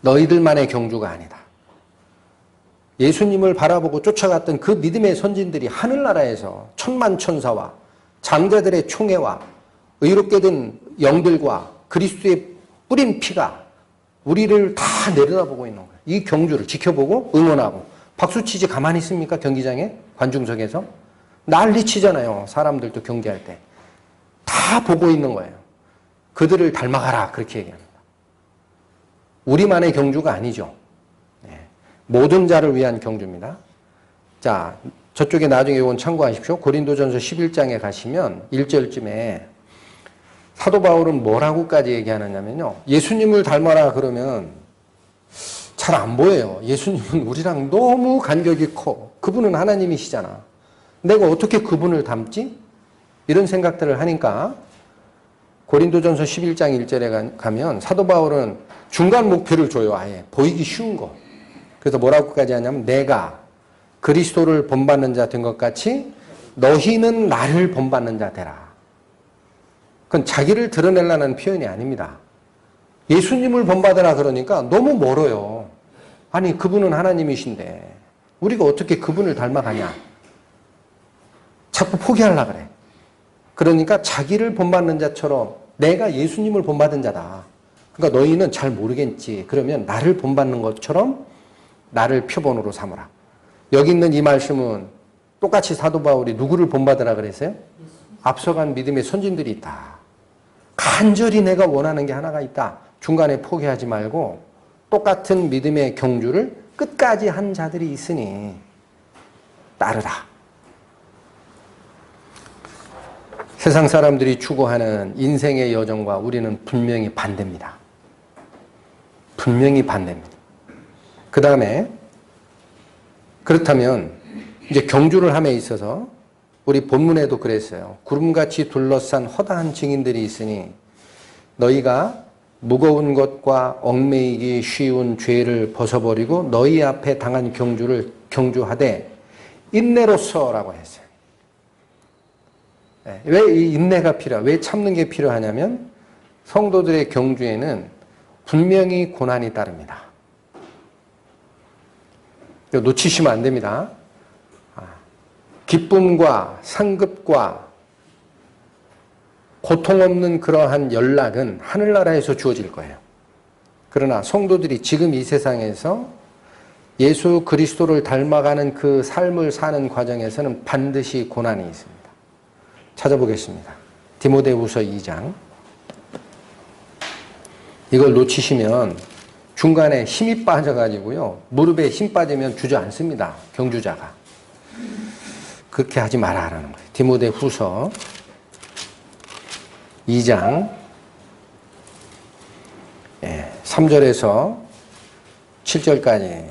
너희들만의 경주가 아니다. 예수님을 바라보고 쫓아갔던 그 믿음의 선진들이 하늘나라에서 천만천사와 장자들의 총회와 의롭게 된 영들과 그리스도의 뿌린 피가 우리를 다 내려다보고 있는 거예요. 이 경주를 지켜보고 응원하고. 박수치지 가만히 있습니까? 경기장에? 관중석에서? 난리치잖아요. 사람들도 경기할 때. 다 보고 있는 거예요. 그들을 닮아가라. 그렇게 얘기합니다. 우리만의 경주가 아니죠. 네. 모든 자를 위한 경주입니다. 자, 저쪽에 나중에 이건 참고하십시오. 고린도전서 11장에 가시면 1절쯤에 사도 바울은 뭐라고까지 얘기하느냐면요. 예수님을 닮아라 그러면 잘 안 보여요. 예수님은 우리랑 너무 간격이 커. 그분은 하나님이시잖아. 내가 어떻게 그분을 닮지? 이런 생각들을 하니까 고린도전서 11장 1절에 가면 사도 바울은 중간 목표를 줘요. 아예 보이기 쉬운 거. 그래서 뭐라고까지 하냐면 내가 그리스도를 본받는 자 된 것 같이 너희는 나를 본받는 자 되라. 그건 자기를 드러내려는 표현이 아닙니다. 예수님을 본받으라 그러니까 너무 멀어요. 아니 그분은 하나님이신데 우리가 어떻게 그분을 닮아가냐. 자꾸 포기하려고 그래. 그러니까 자기를 본받는 자처럼 내가 예수님을 본받은 자다. 그러니까 너희는 잘 모르겠지. 그러면 나를 본받는 것처럼 나를 표본으로 삼으라. 여기 있는 이 말씀은 똑같이 사도 바울이 누구를 본받으라 그랬어요? 앞서간 믿음의 선진들이 있다. 간절히 내가 원하는 게 하나가 있다. 중간에 포기하지 말고 똑같은 믿음의 경주를 끝까지 한 자들이 있으니 따르라. 세상 사람들이 추구하는 인생의 여정과 우리는 분명히 반대입니다. 분명히 반대입니다. 그 다음에 그렇다면 이제 경주를 함에 있어서 우리 본문에도 그랬어요. 구름같이 둘러싼 허다한 증인들이 있으니 너희가 무거운 것과 얽매이기 쉬운 죄를 벗어버리고 너희 앞에 당한 경주를 경주하되 인내로써라고 했어요. 왜 이 인내가 필요해? 왜 참는 게 필요하냐면 성도들의 경주에는 분명히 고난이 따릅니다. 이거 놓치시면 안 됩니다. 기쁨과 상급과 고통 없는 그러한 연락은 하늘나라에서 주어질 거예요. 그러나 성도들이 지금 이 세상에서 예수 그리스도를 닮아가는 그 삶을 사는 과정에서는 반드시 고난이 있습니다. 찾아보겠습니다. 디모데후서 2장. 이걸 놓치시면 중간에 힘이 빠져가지고요. 무릎에 힘 빠지면 주저앉습니다. 경주자가. 그렇게 하지 말아라는 거예요. 디모데후서 2장 3절에서 7절까지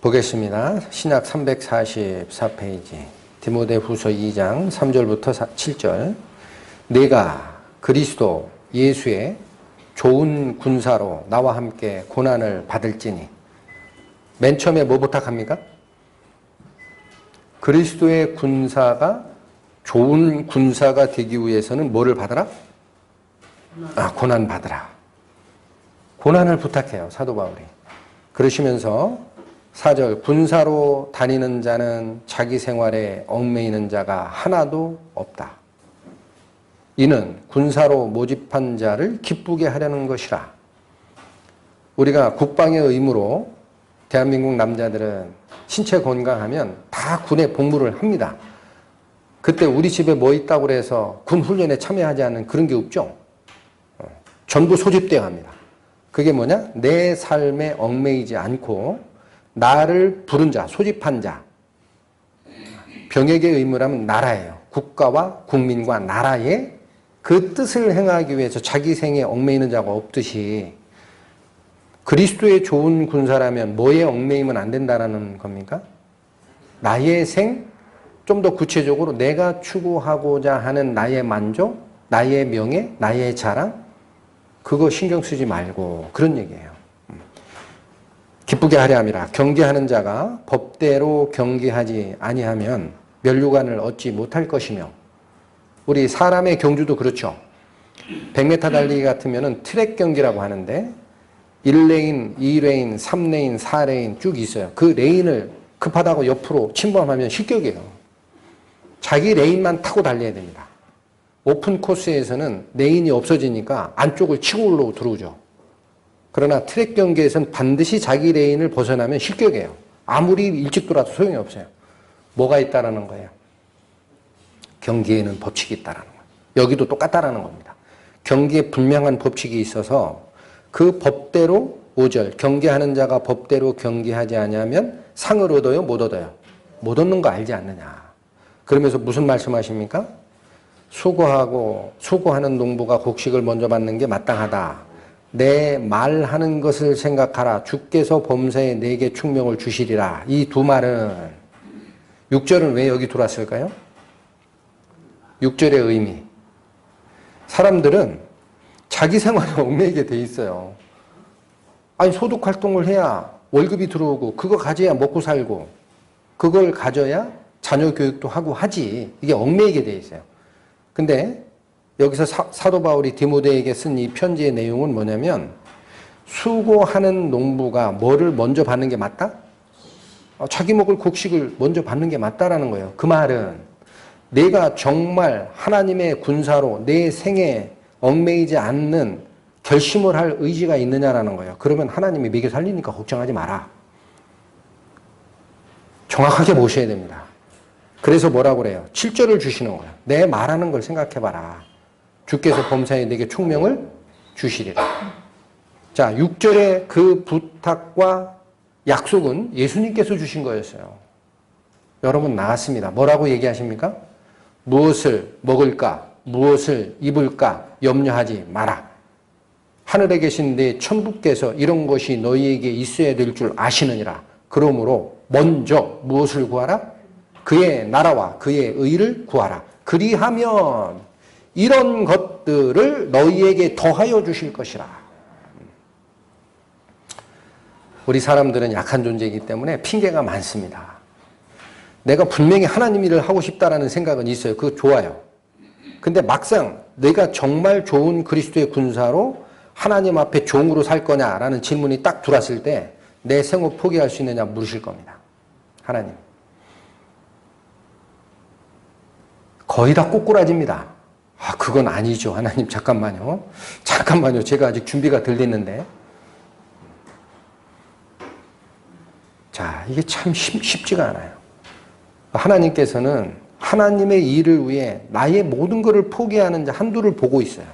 보겠습니다. 신약 344페이지 디모데후서 2장 3절부터 7절. 내가 그리스도 예수의 좋은 군사로 나와 함께 고난을 받을지니. 맨 처음에 뭐 부탁합니까? 그리스도의 군사가 좋은 군사가 되기 위해서는 뭐를 받으라? 고난 받으라. 고난을 부탁해요, 사도 바울이. 그러시면서 4절, 군사로 다니는 자는 자기 생활에 얽매이는 자가 하나도 없다. 이는 군사로 모집한 자를 기쁘게 하려는 것이라. 우리가 국방의 의무로 대한민국 남자들은 신체 건강하면 다 군에 복무를 합니다. 그때 우리 집에 뭐 있다고 그래서 군 훈련에 참여하지 않는 그런 게 없죠. 전부 소집되어 갑니다. 그게 뭐냐? 내 삶에 얽매이지 않고 나를 부른 자, 소집한 자. 병역의 의무라면 나라예요. 국가와 국민과 나라의 그 뜻을 행하기 위해서 자기 생에 얽매이는 자가 없듯이 그리스도의 좋은 군사라면 뭐에 얽매이면 안 된다라는 겁니까? 나의 생, 좀 더 구체적으로 내가 추구하고자 하는 나의 만족, 나의 명예, 나의 자랑, 그거 신경 쓰지 말고 그런 얘기예요. 기쁘게 하려 함이라. 경계하는 자가 법대로 경계하지 아니하면 면류관을 얻지 못할 것이며. 우리 사람의 경주도 그렇죠. 100m 달리기 같으면 트랙 경기라고 하는데 1레인, 2레인, 3레인, 4레인 쭉 있어요. 그 레인을 급하다고 옆으로 침범하면 실격이에요. 자기 레인만 타고 달려야 됩니다. 오픈 코스에서는 레인이 없어지니까 안쪽을 치고 올라오고 들어오죠. 그러나 트랙 경기에서는 반드시 자기 레인을 벗어나면 실격이에요. 아무리 일찍 돌아도 소용이 없어요. 뭐가 있다라는 거예요? 경기에는 법칙이 있다라는 거예요. 여기도 똑같다라는 겁니다. 경기에 분명한 법칙이 있어서 그 법대로 5절 경계하는 자가 법대로 경계하지 않으면 상을 얻어요? 못 얻어요? 못 얻는 거 알지 않느냐. 그러면서 무슨 말씀하십니까? 수고하는 농부가 곡식을 먼저 받는 게 마땅하다. 내 말하는 것을 생각하라. 주께서 범사에 내게 충명을 주시리라. 이 두 말은 6절은 왜 여기 들어왔을까요? 6절의 의미. 사람들은 자기 생활에 얽매이게 돼 있어요. 아니 소득 활동을 해야 월급이 들어오고 그거 가져야 먹고 살고 그걸 가져야 자녀 교육도 하고 하지. 이게 얽매이게 돼 있어요. 근데 여기서 사도 바울이 디모데에게 쓴 이 편지의 내용은 뭐냐면 수고하는 농부가 뭐를 먼저 받는 게 맞다? 자기 먹을 곡식을 먼저 받는 게 맞다라는 거예요. 그 말은 내가 정말 하나님의 군사로 내 생에 얽매이지 않는 결심을 할 의지가 있느냐라는 거예요. 그러면 하나님이 먹여 살리니까 걱정하지 마라. 정확하게 보셔야 됩니다. 그래서 뭐라고 그래요? 7절을 주시는 거예요. 내 말하는 걸 생각해봐라. 주께서 범사에 내게 총명을 주시리라. 자, 6절의 그 부탁과 약속은 예수님께서 주신 거였어요. 여러분 나왔습니다. 뭐라고 얘기하십니까? 무엇을 먹을까? 무엇을 입을까? 염려하지 마라. 하늘에 계신 내 천부께서 이런 것이 너희에게 있어야 될 줄 아시느니라. 그러므로 먼저 무엇을 구하라? 그의 나라와 그의 의를 구하라. 그리하면 이런 것들을 너희에게 더하여 주실 것이라. 우리 사람들은 약한 존재이기 때문에 핑계가 많습니다. 내가 분명히 하나님 일을 하고 싶다라는 생각은 있어요. 그거 좋아요. 근데 막상 내가 정말 좋은 그리스도의 군사로 하나님 앞에 종으로 살 거냐라는 질문이 딱 들어왔을 때 내 생업 포기할 수 있느냐 물으실 겁니다. 하나님. 거의 다 꼬꾸라집니다. 아, 그건 아니죠. 하나님, 잠깐만요. 잠깐만요. 제가 아직 준비가 덜 됐는데. 자, 이게 참 쉽지가 않아요. 하나님께서는 하나님의 일을 위해 나의 모든 것을 포기하는 자 한두를 보고 있어요.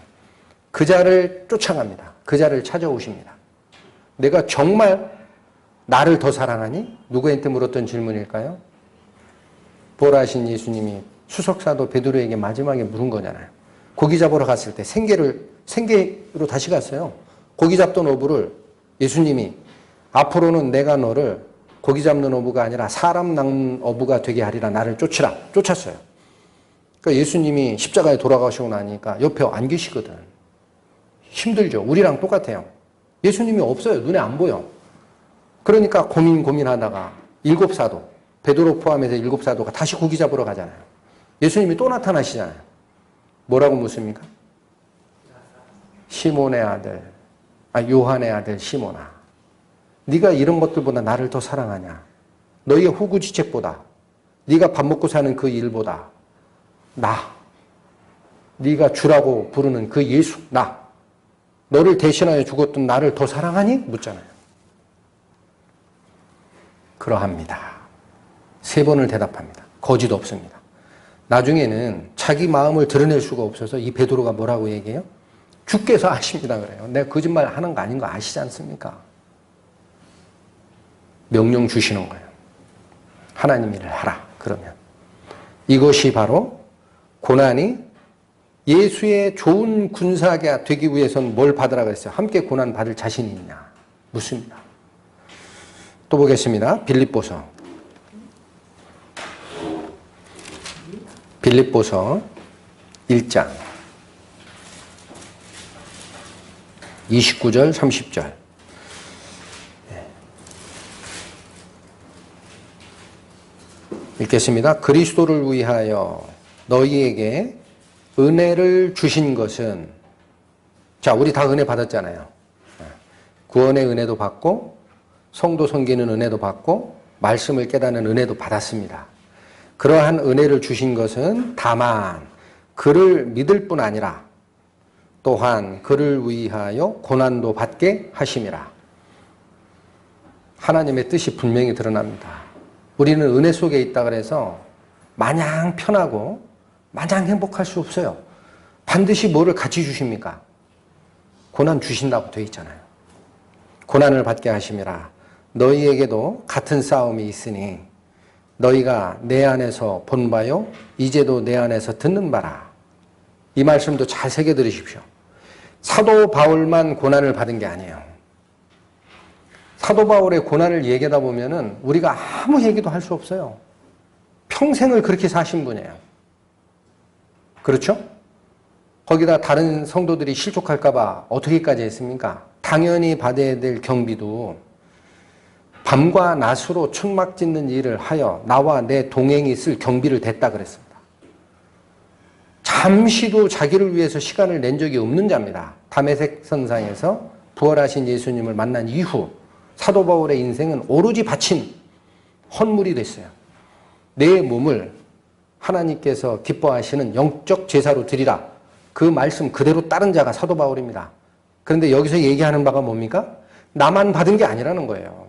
그 자를 쫓아갑니다. 그 자를 찾아오십니다. 내가 정말 나를 더 사랑하니? 누구한테 물었던 질문일까요? 부활하신 예수님이 수석사도 베드로에게 마지막에 물은 거잖아요. 고기 잡으러 갔을 때 생계로 다시 갔어요. 고기 잡던 어부를 예수님이 앞으로는 내가 너를 고기 잡는 어부가 아니라 사람 낚는 어부가 되게 하리라. 나를 쫓으라. 쫓았어요. 그러니까 예수님이 십자가에 돌아가시고 나니까 옆에 안 계시거든. 힘들죠. 우리랑 똑같아요. 예수님이 없어요. 눈에 안 보여. 그러니까 고민하다가 7사도, 베드로 포함해서 7사도가 다시 고기 잡으러 가잖아요. 예수님이 또 나타나시잖아요. 뭐라고 묻습니까? 시몬의 아들, 요한의 아들 시몬아. 네가 이런 것들보다 나를 더 사랑하냐? 너희의 후구지책보다, 네가 밥 먹고 사는 그 일보다 네가 주라고 부르는 그 예수, 너를 대신하여 죽었던 나를 더 사랑하니? 묻잖아요. 그러합니다. 3번을 대답합니다. 거짓 없습니다. 나중에는 자기 마음을 드러낼 수가 없어서 이 베드로가 뭐라고 얘기해요? 주께서 아십니다 그래요. 내가 거짓말 하는 거 아닌 거 아시지 않습니까? 명령 주시는 거예요. 하나님 일을 하라. 그러면 이것이 바로 고난이 예수의 좋은 군사가 되기 위해서는 뭘 받으라 그랬어요? 함께 고난 받을 자신이 있냐? 묻습니다. 또 보겠습니다. 빌립보서 1장 29절 30절 읽겠습니다. 그리스도를 위하여 너희에게 은혜를 주신 것은, 자, 우리 다 은혜 받았잖아요. 구원의 은혜도 받고 성도 섬기는 은혜도 받고 말씀을 깨닫는 은혜도 받았습니다. 그러한 은혜를 주신 것은 다만 그를 믿을 뿐 아니라 또한 그를 위하여 고난도 받게 하심이라. 하나님의 뜻이 분명히 드러납니다. 우리는 은혜 속에 있다 그래서 마냥 편하고 마냥 행복할 수 없어요. 반드시 뭐를 같이 주십니까? 고난 주신다고 되어 있잖아요. 고난을 받게 하심이라. 너희에게도 같은 싸움이 있으니 너희가 내 안에서 본 바요 이제도 내 안에서 듣는 바라. 이 말씀도 잘 새겨 들으십시오. 사도 바울만 고난을 받은 게 아니에요. 사도 바울의 고난을 얘기하다 보면은 우리가 아무 얘기도 할 수 없어요. 평생을 그렇게 사신 분이에요. 그렇죠? 거기다 다른 성도들이 실족할까 봐 어떻게까지 했습니까? 당연히 받아야 될 경비도 밤과 낮으로 천막 짓는 일을 하여 나와 내 동행이 쓸 경비를 댔다 그랬습니다. 잠시도 자기를 위해서 시간을 낸 적이 없는 자입니다. 다메섹 선상에서 부활하신 예수님을 만난 이후 사도 바울의 인생은 오로지 바친 헌물이 됐어요. 내 몸을 하나님께서 기뻐하시는 영적 제사로 드리라. 그 말씀 그대로 따른 자가 사도 바울입니다. 그런데 여기서 얘기하는 바가 뭡니까? 나만 받은 게 아니라는 거예요.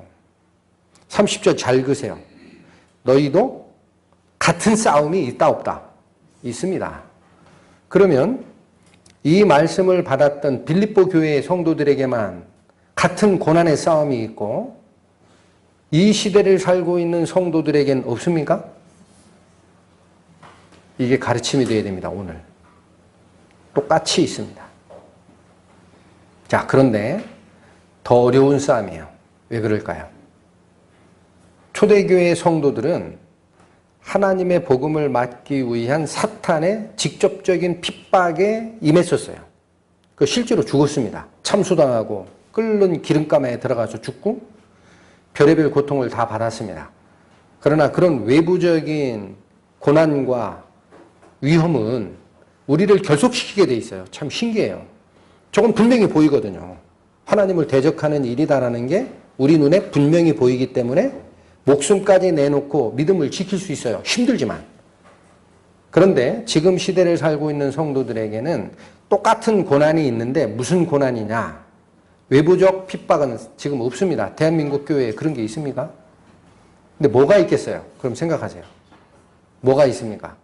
30절 잘 그세요. 너희도 같은 싸움이 있다 없다? 있습니다. 그러면 이 말씀을 받았던 빌립보 교회의 성도들에게만 같은 고난의 싸움이 있고 이 시대를 살고 있는 성도들에겐 없습니까? 이게 가르침이 되어야 됩니다. 오늘. 똑같이 있습니다. 자, 그런데 더 어려운 싸움이에요. 왜 그럴까요? 초대교회 성도들은 하나님의 복음을 막기 위한 사탄의 직접적인 핍박에 임했었어요. 그 실제로 죽었습니다. 참수당하고 끓는 기름감에 들어가서 죽고 별의별 고통을 다 받았습니다. 그러나 그런 외부적인 고난과 위험은 우리를 결속시키게 돼 있어요. 참 신기해요. 저건 분명히 보이거든요. 하나님을 대적하는 일이다라는 게 우리 눈에 분명히 보이기 때문에 목숨까지 내놓고 믿음을 지킬 수 있어요. 힘들지만. 그런데 지금 시대를 살고 있는 성도들에게는 똑같은 고난이 있는데 무슨 고난이냐? 외부적 핍박은 지금 없습니다. 대한민국 교회에 그런 게 있습니까? 근데 뭐가 있겠어요? 그럼 생각하세요. 뭐가 있습니까?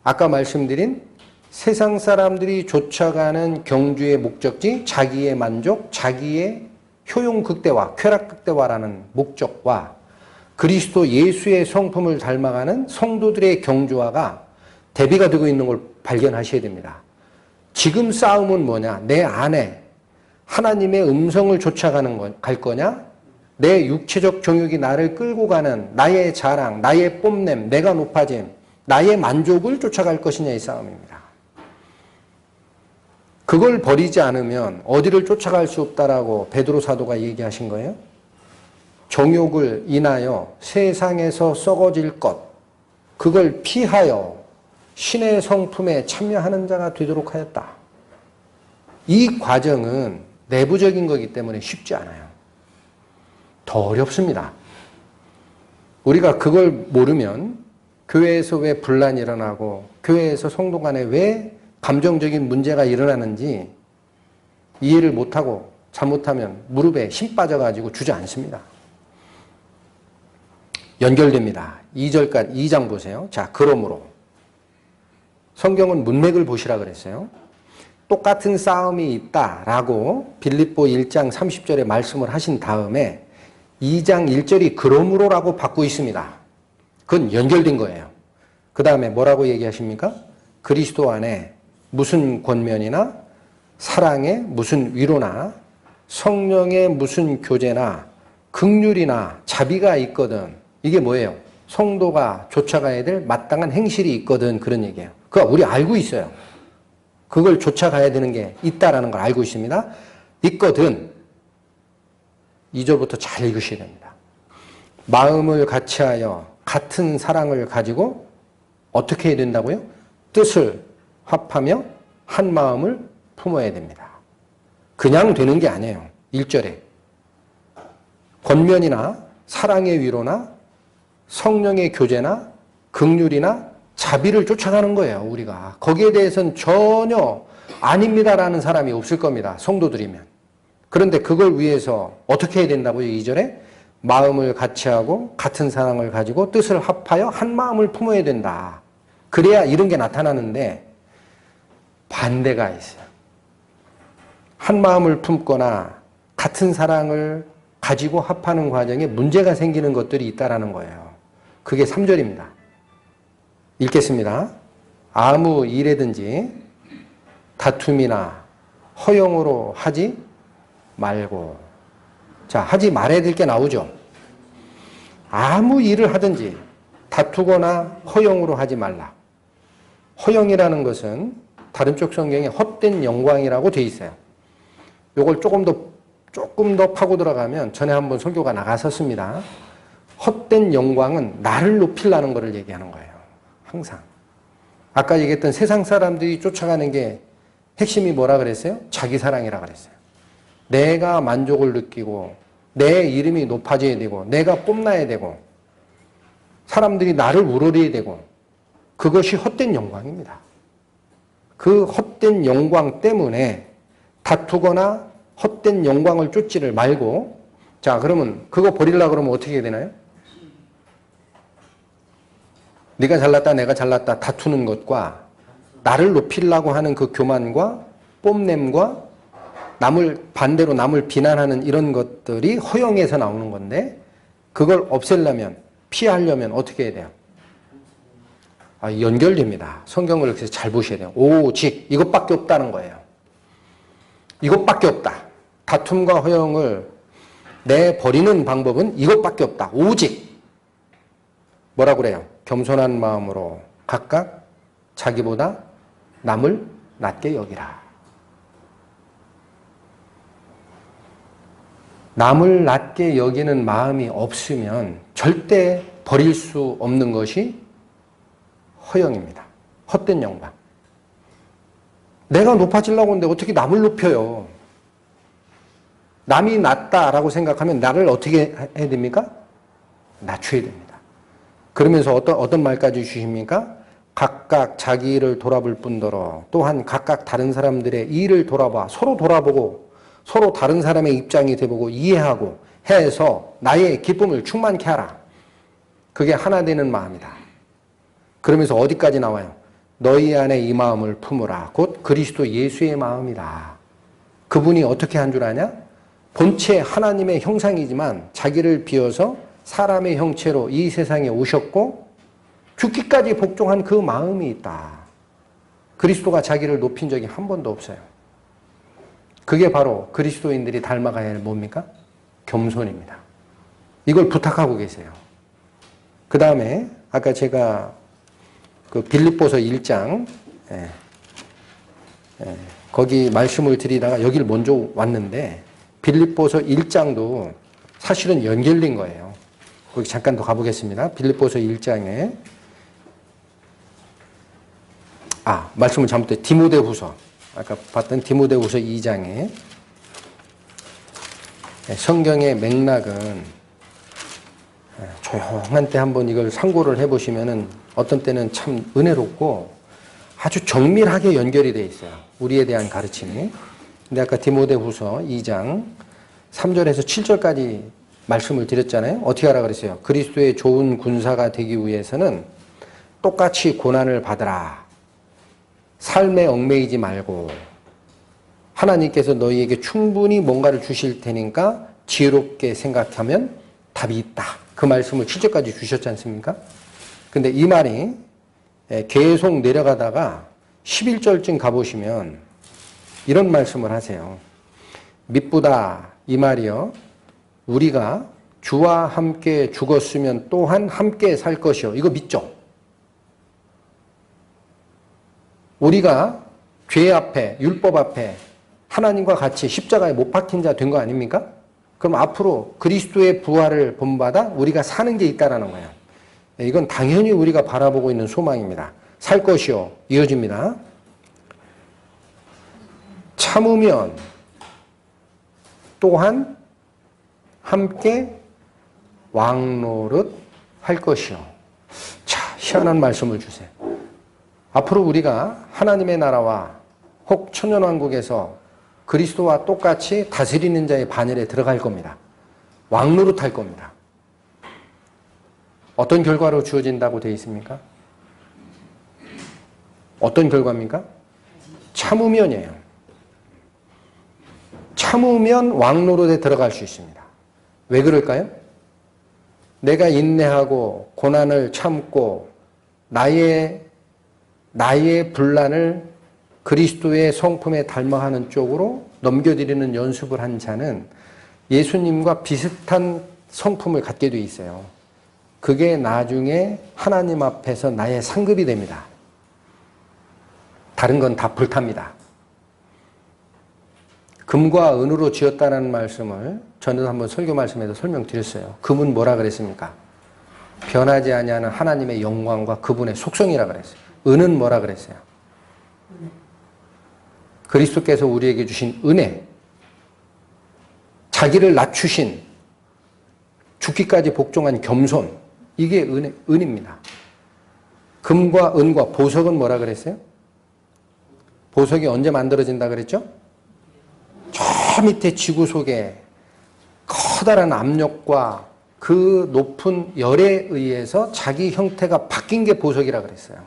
아까 말씀드린 세상 사람들이 쫓아가는 경주의 목적지, 자기의 만족, 자기의 효용 극대화, 쾌락 극대화라는 목적과 그리스도 예수의 성품을 닮아가는 성도들의 경주화가 대비가 되고 있는 걸 발견하셔야 됩니다. 지금 싸움은 뭐냐? 내 안에 하나님의 음성을 쫓아가는 갈 거냐? 내 육체적 정욕이 나를 끌고 가는 나의 자랑, 나의 뽐냄, 내가 높아짐, 나의 만족을 쫓아갈 것이냐의 싸움입니다. 그걸 버리지 않으면 어디를 쫓아갈 수 없다라고 베드로 사도가 얘기하신 거예요. 정욕을 인하여 세상에서 썩어질 것, 그걸 피하여 신의 성품에 참여하는 자가 되도록 하였다. 이 과정은 내부적인 거기 때문에 쉽지 않아요. 더 어렵습니다. 우리가 그걸 모르면 교회에서 왜 분란이 일어나고 교회에서 성도 간에 왜 감정적인 문제가 일어나는지 이해를 못하고 잘못하면 무릎에 힘 빠져가지고 주저앉습니다. 연결됩니다. 2절까지 2장 보세요. 자, 그러므로 성경은 문맥을 보시라 그랬어요. 똑같은 싸움이 있다라고 빌립보 1장 30절에 말씀을 하신 다음에 2장 1절이 그러므로라고 받고 있습니다. 그건 연결된 거예요. 그 다음에 뭐라고 얘기하십니까? 그리스도 안에 무슨 권면이나 사랑의 무슨 위로나 성령의 무슨 교제나 긍휼이나 자비가 있거든. 이게 뭐예요? 성도가 쫓아가야 될 마땅한 행실이 있거든. 그런 얘기예요. 그거 우리 알고 있어요. 그걸 쫓아가야 되는 게 있다라는 걸 알고 있습니다. 있거든. 2절부터 잘 읽으셔야 됩니다. 마음을 같이하여 같은 사랑을 가지고 어떻게 해야 된다고요? 뜻을 합하며 한 마음을 품어야 됩니다. 그냥 되는 게 아니에요. 1절에 권면이나 사랑의 위로나 성령의 교제나 긍휼이나 자비를 쫓아가는 거예요. 우리가 거기에 대해서는 전혀 아닙니다라는 사람이 없을 겁니다. 성도들이면. 그런데 그걸 위해서 어떻게 해야 된다고요? 2절에 마음을 같이하고 같은 사랑을 가지고 뜻을 합하여 한 마음을 품어야 된다. 그래야 이런 게 나타나는데 반대가 있어요. 한 마음을 품거나 같은 사랑을 가지고 합하는 과정에 문제가 생기는 것들이 있다라는 거예요. 그게 3절입니다. 읽겠습니다. 아무 일에든지 다툼이나 허용으로 하지 말고. 자, 하지 말아야 될 게 나오죠. 아무 일을 하든지 다투거나 허용으로 하지 말라. 허용이라는 것은 다른 쪽 성경에 헛된 영광이라고 돼 있어요. 요걸 조금 더 파고 들어가면 전에 한번 설교가 나갔었습니다. 헛된 영광은 나를 높이려는 것을 얘기하는 거예요. 항상. 아까 얘기했던 세상 사람들이 쫓아가는 게 핵심이 뭐라 그랬어요? 자기 사랑이라 그랬어요. 내가 만족을 느끼고 내 이름이 높아져야 되고 내가 뽐나야 되고 사람들이 나를 우러러야 되고 그것이 헛된 영광입니다. 그 헛된 영광 때문에 다투거나 헛된 영광을 쫓지를 말고 자 그러면 그거 버리려고 그러면 어떻게 해야 되나요? 네가 잘났다 내가 잘났다 다투는 것과 나를 높이려고 하는 그 교만과 뽐냄과 반대로 남을 비난하는 이런 것들이 허영에서 나오는 건데 그걸 없애려면 피하려면 어떻게 해야 돼요? 연결됩니다. 성경을 그래서 잘 보셔야 돼요. 오직 이것밖에 없다는 거예요. 이것밖에 없다. 다툼과 허영을 내버리는 방법은 이것밖에 없다. 오직 뭐라고 그래요? 겸손한 마음으로 각각 자기보다 남을 낮게 여기라. 남을 낮게 여기는 마음이 없으면 절대 버릴 수 없는 것이 허영입니다. 헛된 영광. 내가 높아지려고 하는데 어떻게 남을 높여요? 남이 낮다라고 생각하면 나를 어떻게 해야 됩니까? 낮춰야 됩니다. 그러면서 어떤 말까지 주십니까? 각각 자기 일을 돌아볼 뿐더러 또한 각각 다른 사람들의 일을 서로 돌아보고 서로 다른 사람의 입장이 돼보고 이해하고 해서 나의 기쁨을 충만케 하라. 그게 하나 되는 마음이다. 그러면서 어디까지 나와요? 너희 안에 이 마음을 품으라. 곧 그리스도 예수의 마음이다. 그분이 어떻게 한 줄 아냐? 본체 하나님의 형상이지만 자기를 비워서 사람의 형체로 이 세상에 오셨고 죽기까지 복종한 그 마음이 있다. 그리스도가 자기를 높인 적이 한 번도 없어요. 그게 바로 그리스도인들이 닮아가야 할 뭡니까? 겸손입니다. 이걸 부탁하고 계세요. 그 다음에 아까 제가 그 빌립보서 1장 거기 말씀을 드리다가 여길 먼저 왔는데 빌립보서 1장도 사실은 연결된 거예요. 거기 잠깐 더 가보겠습니다. 빌립보서 1장에 말씀을 잘못했어요. 디모데후서 아까 봤던 디모데후서 2장에 성경의 맥락은 조용한 때 한번 이걸 상고를 해보시면은 어떤 때는 참 은혜롭고 아주 정밀하게 연결이 되어 있어요. 우리에 대한 가르침이. 근데 아까 디모데후서 2장 3절에서 7절까지 말씀을 드렸잖아요. 어떻게 하라 그랬어요? 그리스도의 좋은 군사가 되기 위해서는 똑같이 고난을 받으라. 삶에 얽매이지 말고 하나님께서 너희에게 충분히 뭔가를 주실 테니까 지혜롭게 생각하면 답이 있다. 그 말씀을 7절까지 주셨지 않습니까? 근데 이 말이 계속 내려가다가 11절쯤 가보시면 이런 말씀을 하세요. 미쁘다 이 말이요. 우리가 주와 함께 죽었으면 또한 함께 살 것이요. 이거 믿죠? 우리가 죄 앞에 율법 앞에 하나님과 같이 십자가에 못 박힌 자 된 거 아닙니까? 그럼 앞으로 그리스도의 부활을 본받아 우리가 사는 게 있다라는 거예요. 이건 당연히 우리가 바라보고 있는 소망입니다. 살 것이요. 이어집니다. 참으면 또한 함께 왕노릇 할 것이요. 자, 희한한 말씀을 주세요. 앞으로 우리가 하나님의 나라와 혹 천년왕국에서 그리스도와 똑같이 다스리는 자의 반열에 들어갈 겁니다. 왕노릇 할 겁니다. 어떤 결과로 주어진다고 되어 있습니까? 어떤 결과입니까? 참으면이에요. 참으면 왕노릇에 들어갈 수 있습니다. 왜 그럴까요? 내가 인내하고 고난을 참고 나의 분란을 그리스도의 성품에 닮아가는 쪽으로 넘겨드리는 연습을 한 자는 예수님과 비슷한 성품을 갖게 돼 있어요. 그게 나중에 하나님 앞에서 나의 상급이 됩니다. 다른 건 다 불탑니다. 금과 은으로 지었다는 말씀을 저는 한번 설교 말씀에서 설명드렸어요. 금은 뭐라 그랬습니까? 변하지 아니하는 하나님의 영광과 그분의 속성이라 그랬어요. 은은 뭐라 그랬어요? 그리스도께서 우리에게 주신 은혜, 자기를 낮추신 죽기까지 복종한 겸손, 이게 은입니다. 금과 은과 보석은 뭐라 그랬어요? 보석이 언제 만들어진다 그랬죠? 저 밑에 지구 속에 커다란 압력과 그 높은 열에 의해서 자기 형태가 바뀐 게 보석이라 그랬어요.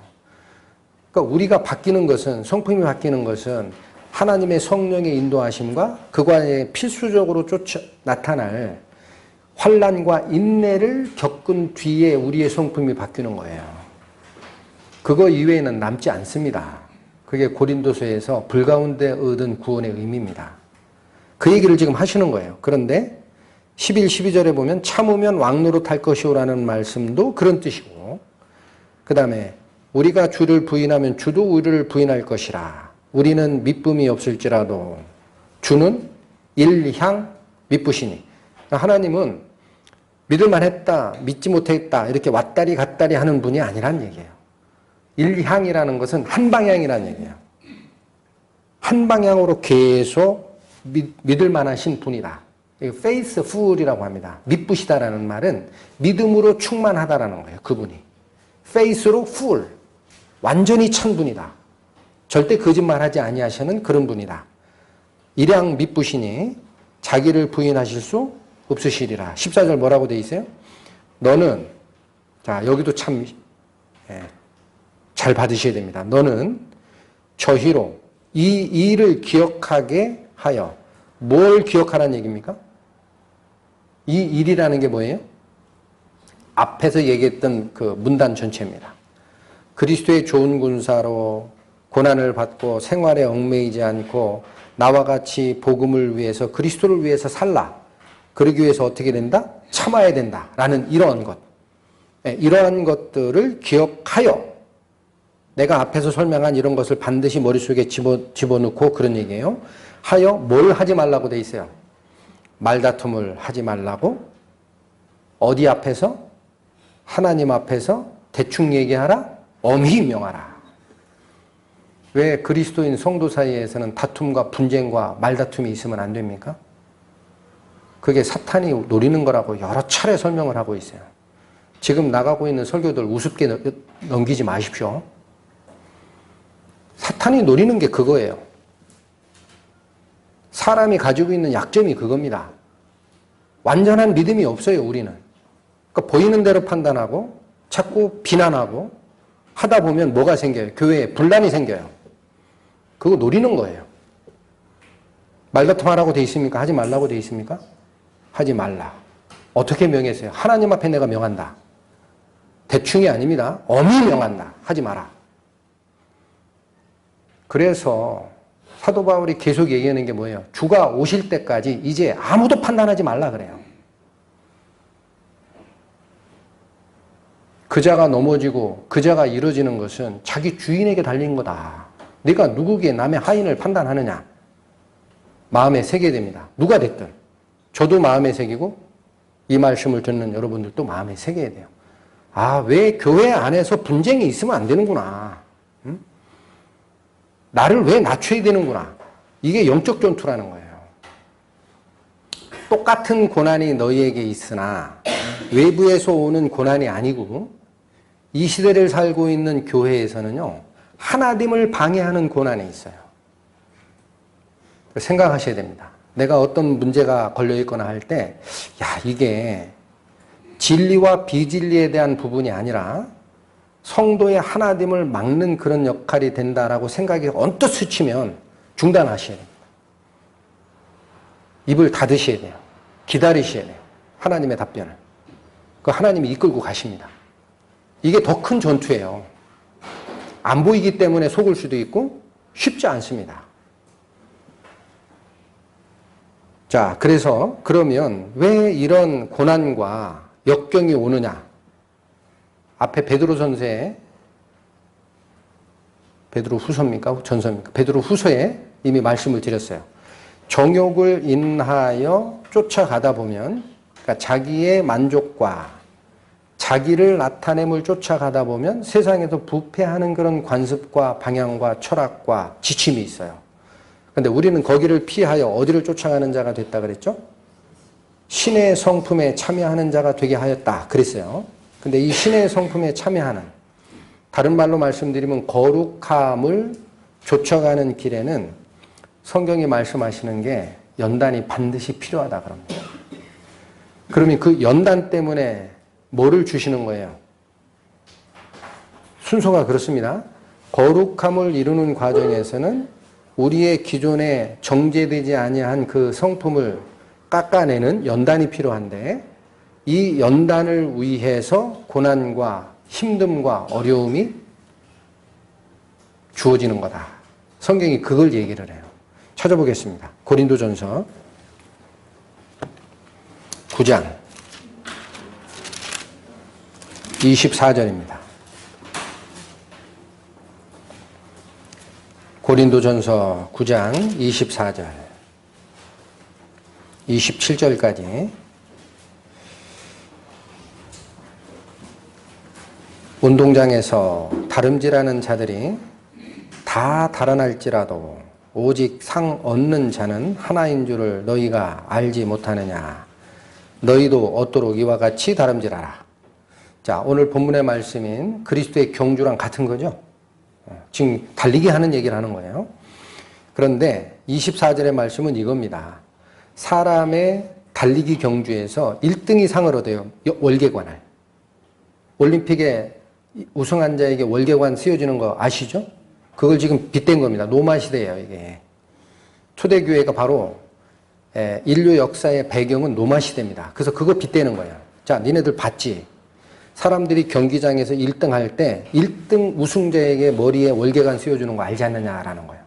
그러니까 우리가 바뀌는 것은, 성품이 바뀌는 것은 하나님의 성령의 인도하심과 그과에 필수적으로 나타날 환난과 인내를 겪은 뒤에 우리의 성품이 바뀌는 거예요. 그거 이외에는 남지 않습니다. 그게 고린도서에서 불 가운데 얻은 구원의 의미입니다. 그 얘기를 지금 하시는 거예요. 그런데 11, 12절에 보면 참으면 왕노릇할 것이오라는 말씀도 그런 뜻이고, 그 다음에 우리가 주를 부인하면 주도 우리를 부인할 것이라. 우리는 미쁨이 없을지라도 주는 일향 미쁘시니. 하나님은 믿을만 했다, 믿지 못했다 이렇게 왔다리 갔다리 하는 분이 아니란 얘기예요. 일향이라는 것은 한 방향이란 얘기예요. 한 방향으로 계속 믿을 만하신 분이다. faithful이라고 합니다. 미쁘시다라는 말은 믿음으로 충만하다라는 거예요. 그분이. faith로 full. 완전히 찬 분이다. 절대 거짓말하지 아니하시는 그런 분이다. 일향 미쁘시니 자기를 부인하실 수 없으시리라. 14절 뭐라고 돼 있어요? 너는, 자 여기도 참 잘 받으셔야 됩니다. 너는 저희로 이 일을 기억하게 하여. 뭘 기억하라는 얘기입니까? 이 일이라는 게 뭐예요? 앞에서 얘기했던 그 문단 전체입니다. 그리스도의 좋은 군사로 고난을 받고 생활에 얽매이지 않고 나와 같이 복음을 위해서, 그리스도를 위해서 살라. 그러기 위해서 어떻게 된다? 참아야 된다. 라는 이러한 것. 이러한 것들을 기억하여. 내가 앞에서 설명한 이런 것을 반드시 머릿속에 집어넣고 그런 얘기예요. 하여 뭘 하지 말라고 돼 있어요? 말다툼을 하지 말라고. 어디 앞에서? 하나님 앞에서 대충 얘기하라? 엄히 명하라. 왜 그리스도인 성도 사이에서는 다툼과 분쟁과 말다툼이 있으면 안 됩니까? 그게 사탄이 노리는 거라고 여러 차례 설명을 하고 있어요. 지금 나가고 있는 설교들 우습게 넘기지 마십시오. 사탄이 노리는 게 그거예요. 사람이 가지고 있는 약점이 그겁니다. 완전한 믿음이 없어요, 우리는. 그러니까 보이는 대로 판단하고 자꾸 비난하고 하다 보면 뭐가 생겨요? 교회에 분란이 생겨요. 그거 노리는 거예요. 말다툼 하라고 돼 있습니까? 하지 말라고 돼 있습니까? 하지 말라. 어떻게 명했어요? 하나님 앞에 내가 명한다. 대충이 아닙니다. 엄히 명한다. 하지 마라. 그래서 사도 바울이 계속 얘기하는 게 뭐예요? 주가 오실 때까지 이제 아무도 판단하지 말라 그래요. 그자가 넘어지고 그자가 이루어지는 것은 자기 주인에게 달린 거다. 네가 누구기에 남의 하인을 판단하느냐. 마음에 새겨야 됩니다. 누가 됐든. 저도 마음에 새기고 이 말씀을 듣는 여러분들도 마음에 새겨야 돼요. 아, 왜 교회 안에서 분쟁이 있으면 안 되는구나. 응? 나를 왜 낮춰야 되는구나. 이게 영적 전투라는 거예요. 똑같은 고난이 너희에게 있으나 외부에서 오는 고난이 아니고 이 시대를 살고 있는 교회에서는요. 하나님을 방해하는 고난이 있어요. 생각하셔야 됩니다. 내가 어떤 문제가 걸려있거나 할 때 야, 이게 진리와 비진리에 대한 부분이 아니라 성도의 하나됨을 막는 그런 역할이 된다라고 생각이 언뜻 스치면 중단하셔야 됩니다. 입을 닫으셔야 돼요. 기다리셔야 돼요. 하나님의 답변을. 그 하나님이 이끌고 가십니다. 이게 더 큰 전투예요. 안 보이기 때문에 속을 수도 있고 쉽지 않습니다. 자, 그래서 그러면 왜 이런 고난과 역경이 오느냐? 앞에 베드로 전서에 베드로 후서입니까? 전서입니까? 베드로 후서에 이미 말씀을 드렸어요. 정욕을 인하여 쫓아가다 보면 그러니까 자기의 만족과 자기를 나타냄을 쫓아가다 보면 세상에서 부패하는 그런 관습과 방향과 철학과 지침이 있어요. 그런데 우리는 거기를 피하여 어디를 쫓아가는 자가 됐다 그랬죠? 신의 성품에 참여하는 자가 되게 하였다 그랬어요. 근데 이 신의 성품에 참여하는, 다른 말로 말씀드리면 거룩함을 좇아가는 길에는 성경이 말씀하시는 게 연단이 반드시 필요하다 그럽니다. 그러면 그 연단 때문에 뭐를 주시는 거예요? 순서가 그렇습니다. 거룩함을 이루는 과정에서는 우리의 기존에 정제되지 아니한 그 성품을 깎아내는 연단이 필요한데, 이 연단을 위해서 고난과 힘듦과 어려움이 주어지는 거다. 성경이 그걸 얘기를 해요. 찾아보겠습니다. 고린도전서 9장 24절입니다. 고린도전서 9장 24절 27절까지 운동장에서 다름질하는 자들이 다 달아날지라도 오직 상 얻는 자는 하나인 줄을 너희가 알지 못하느냐. 너희도 얻도록 이와 같이 다름질하라. 자, 오늘 본문의 말씀인 그리스도의 경주랑 같은 거죠. 지금 달리기 하는 얘기를 하는 거예요. 그런데 24절의 말씀은 이겁니다. 사람의 달리기 경주에서 1등이 상을 얻어요. 월계관을. 올림픽에 우승한 자에게 월계관 씌워지는 거 아시죠? 그걸 지금 빗댄 겁니다. 로마 시대예요, 이게. 초대교회가 바로 인류 역사의 배경은 로마 시대입니다. 그래서 그거 빗대는 거예요. 자, 니네들 봤지? 사람들이 경기장에서 1등 할 때 1등 우승자에게 머리에 월계관 씌워주는 거 알지 않느냐라는 거예요.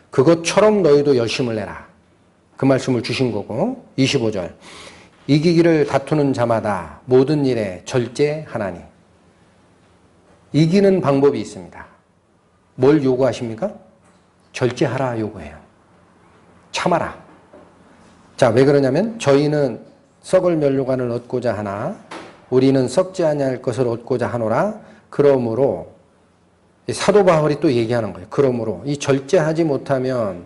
그것처럼 너희도 열심을 내라. 그 말씀을 주신 거고, 25절. 이기기를 다투는 자마다 모든 일에 절제하나니. 이기는 방법이 있습니다. 뭘 요구하십니까? 절제하라 요구해요. 참아라. 자, 왜 그러냐면 저희는 썩을 면류관을 얻고자 하나 우리는 썩지 아니할 것을 얻고자 하노라. 그러므로 사도 바울이 또 얘기하는 거예요. 그러므로 이 절제하지 못하면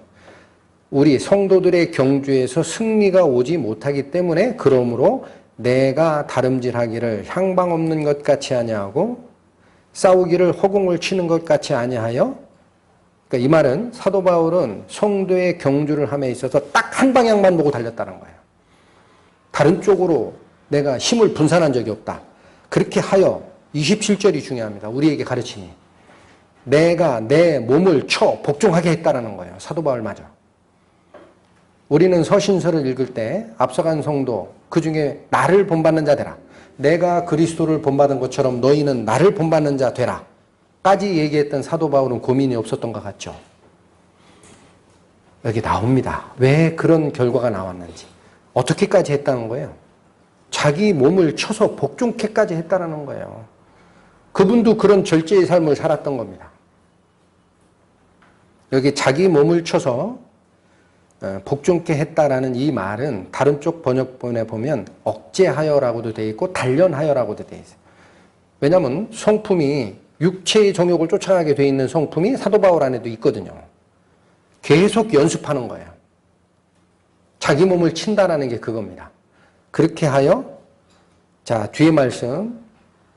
우리 성도들의 경주에서 승리가 오지 못하기 때문에, 그러므로 내가 다름질하기를 향방 없는 것 같이 아니하고 싸우기를 허공을 치는 것 같이 아니하여. 그러니까 이 말은 사도 바울은 성도의 경주를 함에 있어서 딱 한 방향만 보고 달렸다는 거예요. 다른 쪽으로 내가 힘을 분산한 적이 없다. 그렇게 하여 27절이 중요합니다. 우리에게 가르치니 내가 내 몸을 쳐 복종하게 했다라는 거예요. 사도 바울마저. 우리는 서신서를 읽을 때 앞서간 성도 그 중에 나를 본받는 자 되라. 내가 그리스도를 본받은 것처럼 너희는 나를 본받는 자 되라. 까지 얘기했던 사도 바울은 고민이 없었던 것 같죠. 여기 나옵니다. 왜 그런 결과가 나왔는지. 어떻게까지 했다는 거예요? 자기 몸을 쳐서 복종케까지 했다는 거예요. 그분도 그런 절제의 삶을 살았던 겁니다. 여기 자기 몸을 쳐서 복종케 했다라는 이 말은 다른 쪽 번역본에 보면 억제하여라고도 되어 있고 단련하여라고도 되어 있어요. 왜냐하면 성품이 육체의 정욕을 쫓아가게 되어 있는 성품이 사도 바울 안에도 있거든요. 계속 연습하는 거예요. 자기 몸을 친다라는 게 그겁니다. 그렇게 하여, 자, 뒤에 말씀,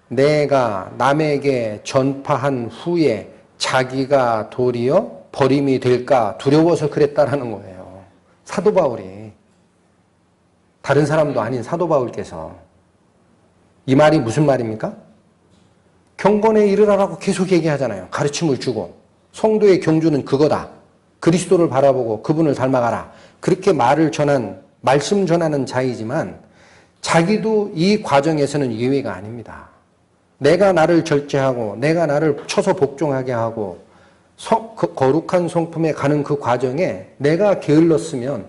내가 남에게 전파한 후에 자기가 도리어 버림이 될까 두려워서 그랬다라는 거예요. 사도 바울이. 다른 사람도 아닌 사도 바울께서. 이 말이 무슨 말입니까? 경건에 이르라라고 계속 얘기하잖아요. 가르침을 주고. 성도의 경주는 그거다. 그리스도를 바라보고 그분을 닮아가라. 그렇게 말을 전한, 말씀 전하는 자이지만 자기도 이 과정에서는 예외가 아닙니다. 내가 나를 절제하고 내가 나를 쳐서 복종하게 하고 거룩한 성품에 가는 그 과정에 내가 게을렀으면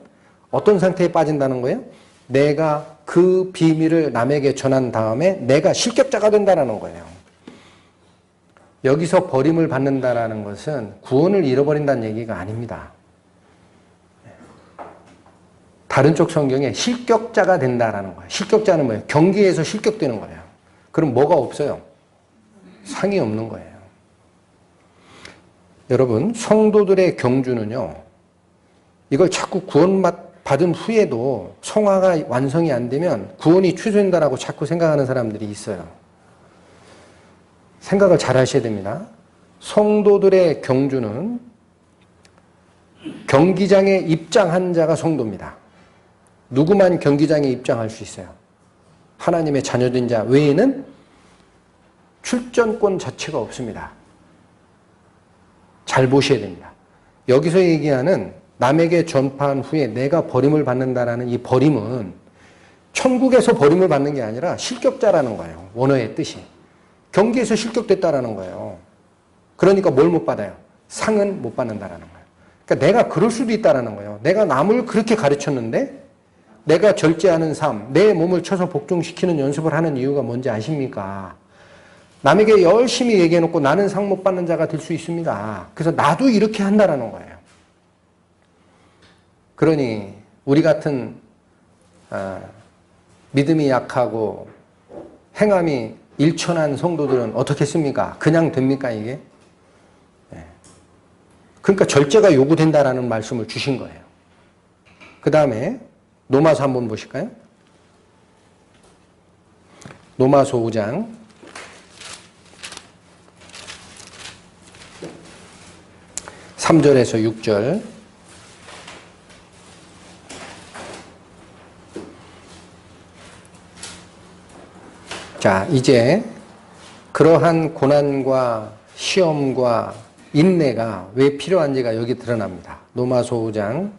어떤 상태에 빠진다는 거예요? 내가 그 비밀을 남에게 전한 다음에 내가 실격자가 된다는 거예요. 여기서 버림을 받는다는 것은 구원을 잃어버린다는 얘기가 아닙니다. 다른 쪽 성경에 실격자가 된다는 거예요. 실격자는 뭐예요? 경기에서 실격되는 거예요. 그럼 뭐가 없어요? 상이 없는 거예요. 여러분, 성도들의 경주는요, 이걸 자꾸 구원받은 후에도 성화가 완성이 안 되면 구원이 취소된다라고 자꾸 생각하는 사람들이 있어요. 생각을 잘 하셔야 됩니다. 성도들의 경주는 경기장에 입장한 자가 성도입니다. 누구만 경기장에 입장할 수 있어요. 하나님의 자녀된 자 외에는 출전권 자체가 없습니다. 잘 보셔야 됩니다. 여기서 얘기하는 남에게 전파한 후에 내가 버림을 받는다라는 이 버림은 천국에서 버림을 받는 게 아니라 실격자라는 거예요. 원어의 뜻이. 경기에서 실격됐다라는 거예요. 그러니까 뭘 못 받아요? 상은 못 받는다라는 거예요. 그러니까 내가 그럴 수도 있다라는 거예요. 내가 남을 그렇게 가르쳤는데 내가 절제하는 삶, 내 몸을 쳐서 복종시키는 연습을 하는 이유가 뭔지 아십니까? 남에게 열심히 얘기해놓고 나는 상 못 받는 자가 될 수 있습니다. 그래서 나도 이렇게 한다라는 거예요. 그러니 우리 같은 믿음이 약하고 행함이 일천한 성도들은 어떻겠습니까? 그냥 됩니까 이게? 그러니까 절제가 요구된다라는 말씀을 주신 거예요. 그 다음에 로마서 한번 보실까요? 로마서 5장 3절에서 6절. 자, 이제 그러한 고난과 시험과 인내가 왜 필요한지가 여기 드러납니다. 로마서 5장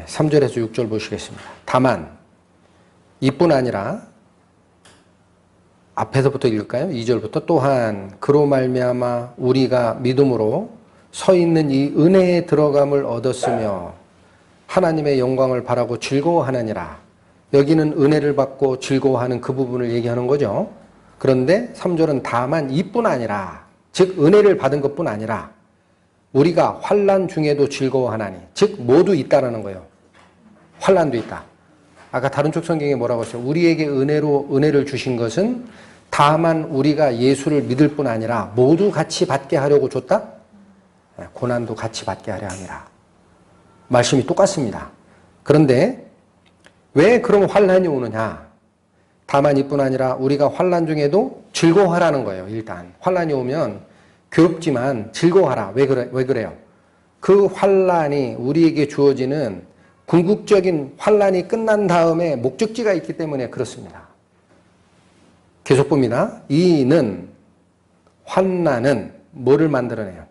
3절에서 6절 보시겠습니다. 다만 이뿐 아니라 앞에서부터 읽을까요? 2절부터 또한 그로 말미암아 우리가 믿음으로 서 있는 이 은혜에 들어감을 얻었으며 하나님의 영광을 바라고 즐거워하느니라. 여기는 은혜를 받고 즐거워하는 그 부분을 얘기하는 거죠. 그런데 3절은 다만 이뿐 아니라, 즉 은혜를 받은 것뿐 아니라 우리가 환난 중에도 즐거워하나니, 즉 모두 있다라는 거예요. 환난도 있다. 아까 다른 쪽 성경에 뭐라고 했어요? 우리에게 은혜를 주신 것은 다만 우리가 예수를 믿을 뿐 아니라 모두 같이 받게 하려고 줬다? 고난도 같이 받게 하려 함이라. 말씀이 똑같습니다. 그런데 왜 그런 환난이 오느냐? 다만 이뿐 아니라 우리가 환난 중에도 즐거워하라는 거예요. 일단 환난이 오면 괴롭지만 즐거워하라. 왜 그래요? 그 환난이 우리에게 주어지는 궁극적인 환난이 끝난 다음에 목적지가 있기 때문에 그렇습니다. 계속 봅니다. 이는 환난은 뭐를 만들어내요?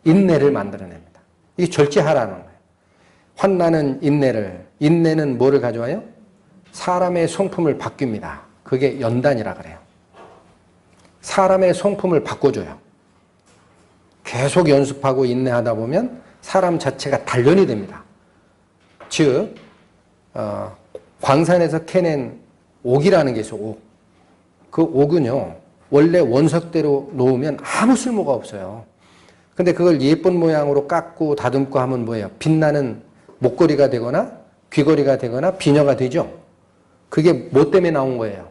인내를 만들어냅니다. 이게 절제하라는 거예요. 환난은 인내는 뭐를 가져와요? 사람의 성품을 바뀝니다. 그게 연단이라 그래요. 사람의 성품을 바꿔줘요. 계속 연습하고 인내하다 보면 사람 자체가 단련이 됩니다. 즉 광산에서 캐낸 옥이라는 게 있어요. 옥. 그 옥은요 원래 원석대로 놓으면 아무 쓸모가 없어요. 근데 그걸 예쁜 모양으로 깎고 다듬고 하면 뭐예요? 빛나는 목걸이가 되거나 귀걸이가 되거나 비녀가 되죠. 그게 뭐 때문에 나온 거예요?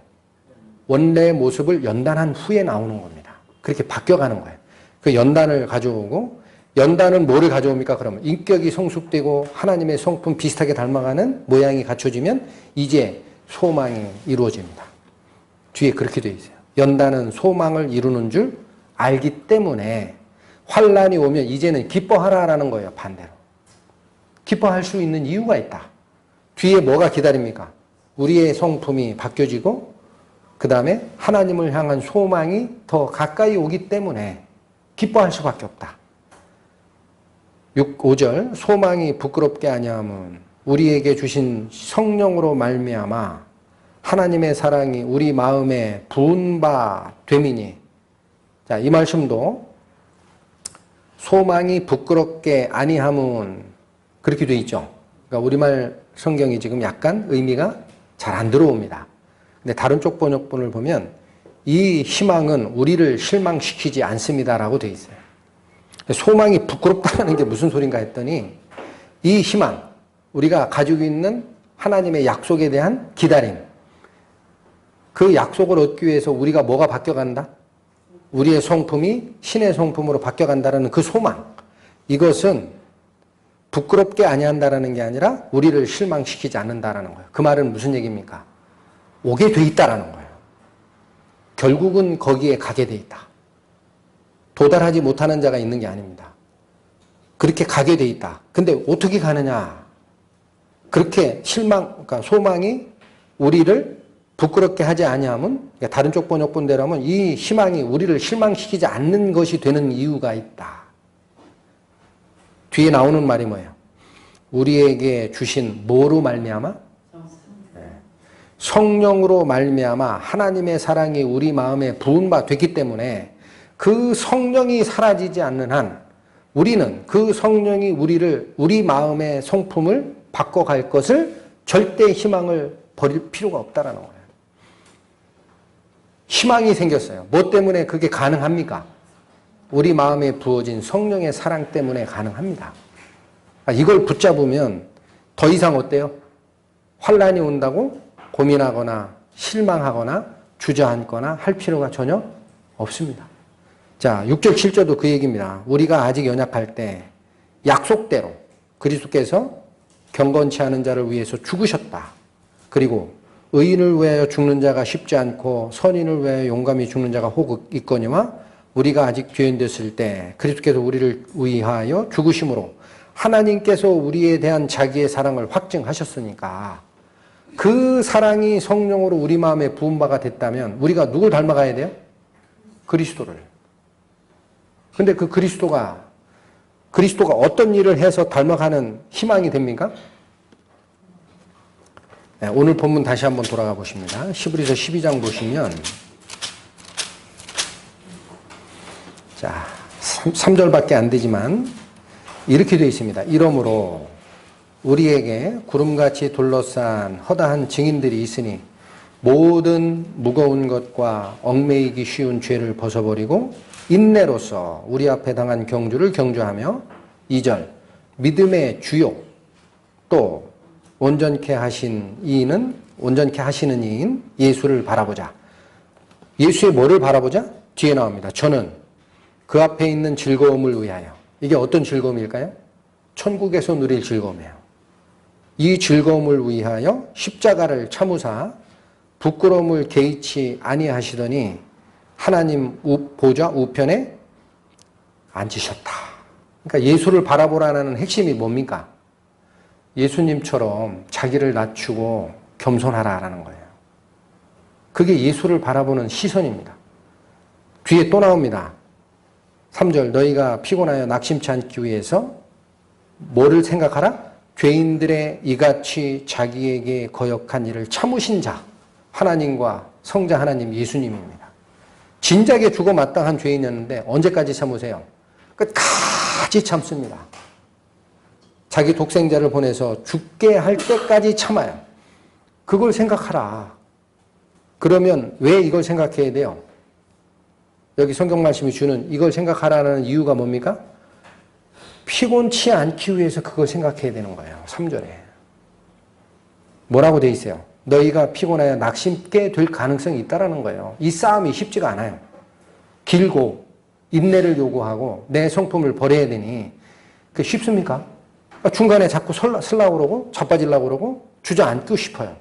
원래의 모습을 연단한 후에 나오는 겁니다. 그렇게 바뀌어가는 거예요. 그 연단을 가져오고, 연단은 뭐를 가져옵니까? 그러면 인격이 성숙되고 하나님의 성품 비슷하게 닮아가는 모양이 갖춰지면 이제 소망이 이루어집니다. 뒤에 그렇게 되어 있어요. 연단은 소망을 이루는 줄 알기 때문에 환난이 오면 이제는 기뻐하라라는 거예요. 반대로. 기뻐할 수 있는 이유가 있다. 뒤에 뭐가 기다립니까? 우리의 성품이 바뀌어지고 그 다음에 하나님을 향한 소망이 더 가까이 오기 때문에 기뻐할 수밖에 없다. 5절 소망이 부끄럽게 아니함은 우리에게 주신 성령으로 말미암아 하나님의 사랑이 우리 마음에 부은 바 됨이니. 자, 이 말씀도 소망이 부끄럽게 아니함은 그렇게 돼 있죠. 그러니까 우리말 성경이 지금 약간 의미가 잘 안 들어옵니다. 근데 다른 쪽 번역본을 보면 이 희망은 우리를 실망시키지 않습니다라고 돼 있어요. 소망이 부끄럽다는 게 무슨 소린가 했더니 이 희망, 우리가 가지고 있는 하나님의 약속에 대한 기다림, 그 약속을 얻기 위해서 우리가 뭐가 바뀌어간다? 우리의 성품이 신의 성품으로 바뀌어간다는 그 소망, 이것은 부끄럽게 아니한다라는 게 아니라 우리를 실망시키지 않는다라는 거예요. 그 말은 무슨 얘기입니까? 오게 돼 있다라는 거예요. 결국은 거기에 가게 돼 있다. 도달하지 못하는 자가 있는 게 아닙니다. 그렇게 가게 돼 있다. 근데 어떻게 가느냐? 그렇게 그러니까 소망이 우리를 부끄럽게 하지 아니하면, 그러니까 다른 쪽 번역본대로면 이 희망이 우리를 실망시키지 않는 것이 되는 이유가 있다. 뒤에 나오는 말이 뭐예요? 우리에게 주신 뭐로 말미암아? 성령으로 말미암아 하나님의 사랑이 우리 마음에 부은 바 됐기 때문에 그 성령이 사라지지 않는 한 우리는 그 성령이 우리 마음의 성품을 바꿔갈 것을 절대 희망을 버릴 필요가 없다라는 거예요. 희망이 생겼어요. 뭐 때문에 그게 가능합니까? 우리 마음에 부어진 성령의 사랑 때문에 가능합니다. 이걸 붙잡으면 더 이상 어때요? 환란이 온다고 고민하거나 실망하거나 주저앉거나 할 필요가 전혀 없습니다. 자, 6절 7절도 그 얘기입니다. 우리가 아직 연약할 때 약속대로 그리스도께서 경건치 않은 자를 위해서 죽으셨다. 그리고 의인을 위하여 죽는 자가 쉽지 않고 선인을 위하여 용감히 죽는 자가 혹 있거니와 우리가 아직 죄인됐을 때 그리스도께서 우리를 위하여 죽으심으로 하나님께서 우리에 대한 자기의 사랑을 확증하셨으니까 그 사랑이 성령으로 우리 마음에 부은 바가 됐다면 우리가 누굴 닮아가야 돼요? 그리스도를. 근데 그 그리스도가 어떤 일을 해서 닮아가는 희망이 됩니까? 네, 오늘 본문 다시 한번 돌아가 보십니다. 히브리서 12장 보시면 자, 3절밖에 안 되지만 이렇게 되어 있습니다. 이러므로 우리에게 구름같이 둘러싼 허다한 증인들이 있으니 모든 무거운 것과 얽매이기 쉬운 죄를 벗어버리고 인내로서 우리 앞에 당한 경주를 경주하며 2절 믿음의 주요 또 온전케 하시는 이인 예수를 바라보자. 예수의 뭐를 바라보자? 뒤에 나옵니다. 저는 그 앞에 있는 즐거움을 위하여. 이게 어떤 즐거움일까요? 천국에서 누릴 즐거움이에요. 이 즐거움을 위하여 십자가를 참으사 부끄러움을 개의치 아니하시더니 하나님 보좌 우편에 앉으셨다. 그러니까 예수를 바라보라는 핵심이 뭡니까? 예수님처럼 자기를 낮추고 겸손하라라는 거예요. 그게 예수를 바라보는 시선입니다. 뒤에 또 나옵니다. 3절 너희가 피곤하여 낙심치 않기 위해서 뭐를 생각하라? 죄인들의 이같이 자기에게 거역한 일을 참으신 자 하나님과 성자 하나님 예수님입니다. 진작에 죽어 마땅한 죄인이었는데 언제까지 참으세요? 끝까지 참습니다. 자기 독생자를 보내서 죽게 할 때까지 참아요. 그걸 생각하라. 그러면 왜 이걸 생각해야 돼요? 여기 성경 말씀이 주는 이걸 생각하라는 이유가 뭡니까? 피곤치 않기 위해서 그걸 생각해야 되는 거예요. 3절에. 뭐라고 돼 있어요? 너희가 피곤하여 낙심게 될 가능성이 있다는 거예요. 이 싸움이 쉽지가 않아요. 길고 인내를 요구하고 내 성품을 버려야 되니 그게 쉽습니까? 중간에 자꾸 쓰려고 그러고 자빠지려고 그러고 주저앉고 싶어요.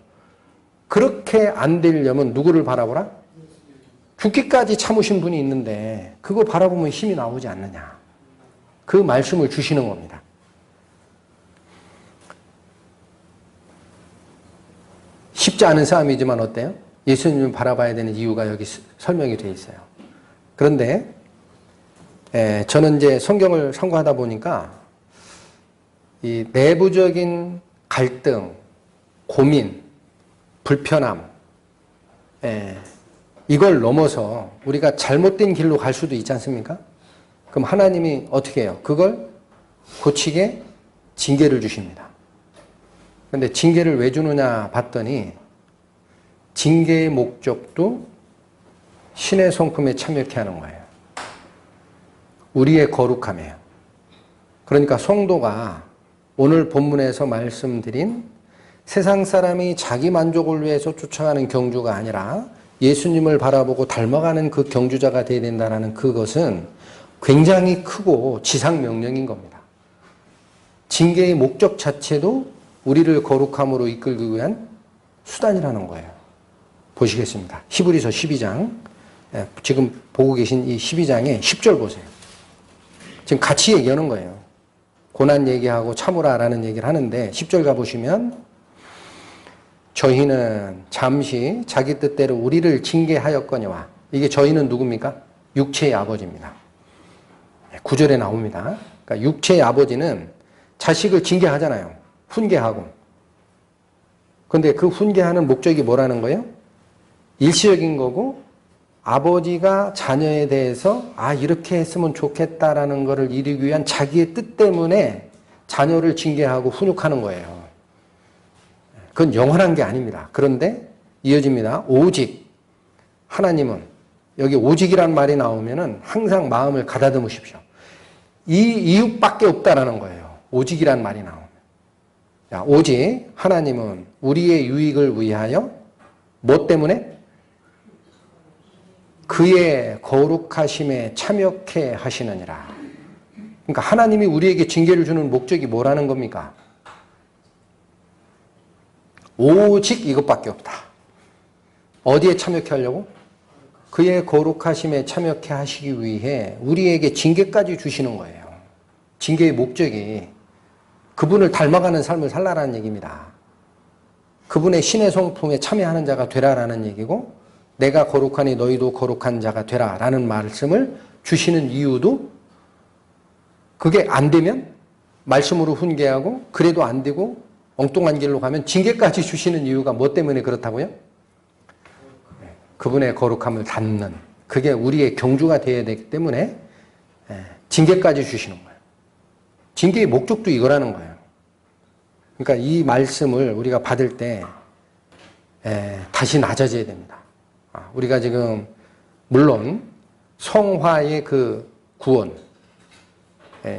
그렇게 안 되려면 누구를 바라보라? 죽기까지 참으신 분이 있는데 그거 바라보면 힘이 나오지 않느냐. 그 말씀을 주시는 겁니다. 쉽지 않은 싸움이지만 어때요? 예수님을 바라봐야 되는 이유가 여기 설명이 되어 있어요. 그런데 저는 이제 성경을 상고하다 보니까 이 내부적인 갈등, 고민, 불편함, 이걸 넘어서 우리가 잘못된 길로 갈 수도 있지 않습니까? 그럼 하나님이 어떻게 해요? 그걸 고치게 징계를 주십니다. 그런데 징계를 왜 주느냐 봤더니 징계의 목적도 신의 성품에 참여케 하는 거예요. 우리의 거룩함이에요. 그러니까 성도가 오늘 본문에서 말씀드린 세상 사람이 자기 만족을 위해서 쫓아가는 경주가 아니라 예수님을 바라보고 닮아가는 그 경주자가 되어야 된다는 그것은 굉장히 크고 지상명령인 겁니다. 징계의 목적 자체도 우리를 거룩함으로 이끌기 위한 수단이라는 거예요. 보시겠습니다. 히브리서 12장 지금 보고 계신 이 12장의 10절 보세요. 지금 같이 얘기하는 거예요. 고난 얘기하고 참으라라는 얘기를 하는데 10절 가보시면 저희는 잠시 자기 뜻대로 우리를 징계하였거니와, 이게 저희는 누굽니까? 육체의 아버지입니다. 9절에 나옵니다. 그러니까 육체의 아버지는 자식을 징계하잖아요. 훈계하고. 그런데 그 훈계하는 목적이 뭐라는 거예요? 일시적인 거고, 아버지가 자녀에 대해서 이렇게 했으면 좋겠다라는 것을 이루기 위한 자기의 뜻 때문에 자녀를 징계하고 훈육하는 거예요. 그건 영원한 게 아닙니다. 그런데 이어집니다. 오직 하나님은, 여기 오직이란 말이 나오면은 항상 마음을 가다듬으십시오. 이 이유밖에 없다라는 거예요. 오직이란 말이 나오면. 자, 오직 하나님은 우리의 유익을 위하여 뭐 때문에? 그의 거룩하심에 참여케 하시느니라. 그러니까 하나님이 우리에게 징계를 주는 목적이 뭐라는 겁니까? 오직 이것밖에 없다. 어디에 참여케 하려고? 그의 거룩하심에 참여케 하시기 위해 우리에게 징계까지 주시는 거예요. 징계의 목적이 그분을 닮아가는 삶을 살라라는 얘기입니다. 그분의 신의 성품에 참여하는 자가 되라라는 얘기고, 내가 거룩하니 너희도 거룩한 자가 되라라는 말씀을 주시는 이유도, 그게 안 되면 말씀으로 훈계하고, 그래도 안 되고 엉뚱한 길로 가면 징계까지 주시는 이유가 뭐 때문에 그렇다고요? 그분의 거룩함을 닮는, 그게 우리의 경주가 되어야 되기 때문에 징계까지 주시는 거예요. 징계의 목적도 이거라는 거예요. 그러니까 이 말씀을 우리가 받을 때 다시 낮아져야 됩니다. 우리가 지금 물론 성화의 그 구원,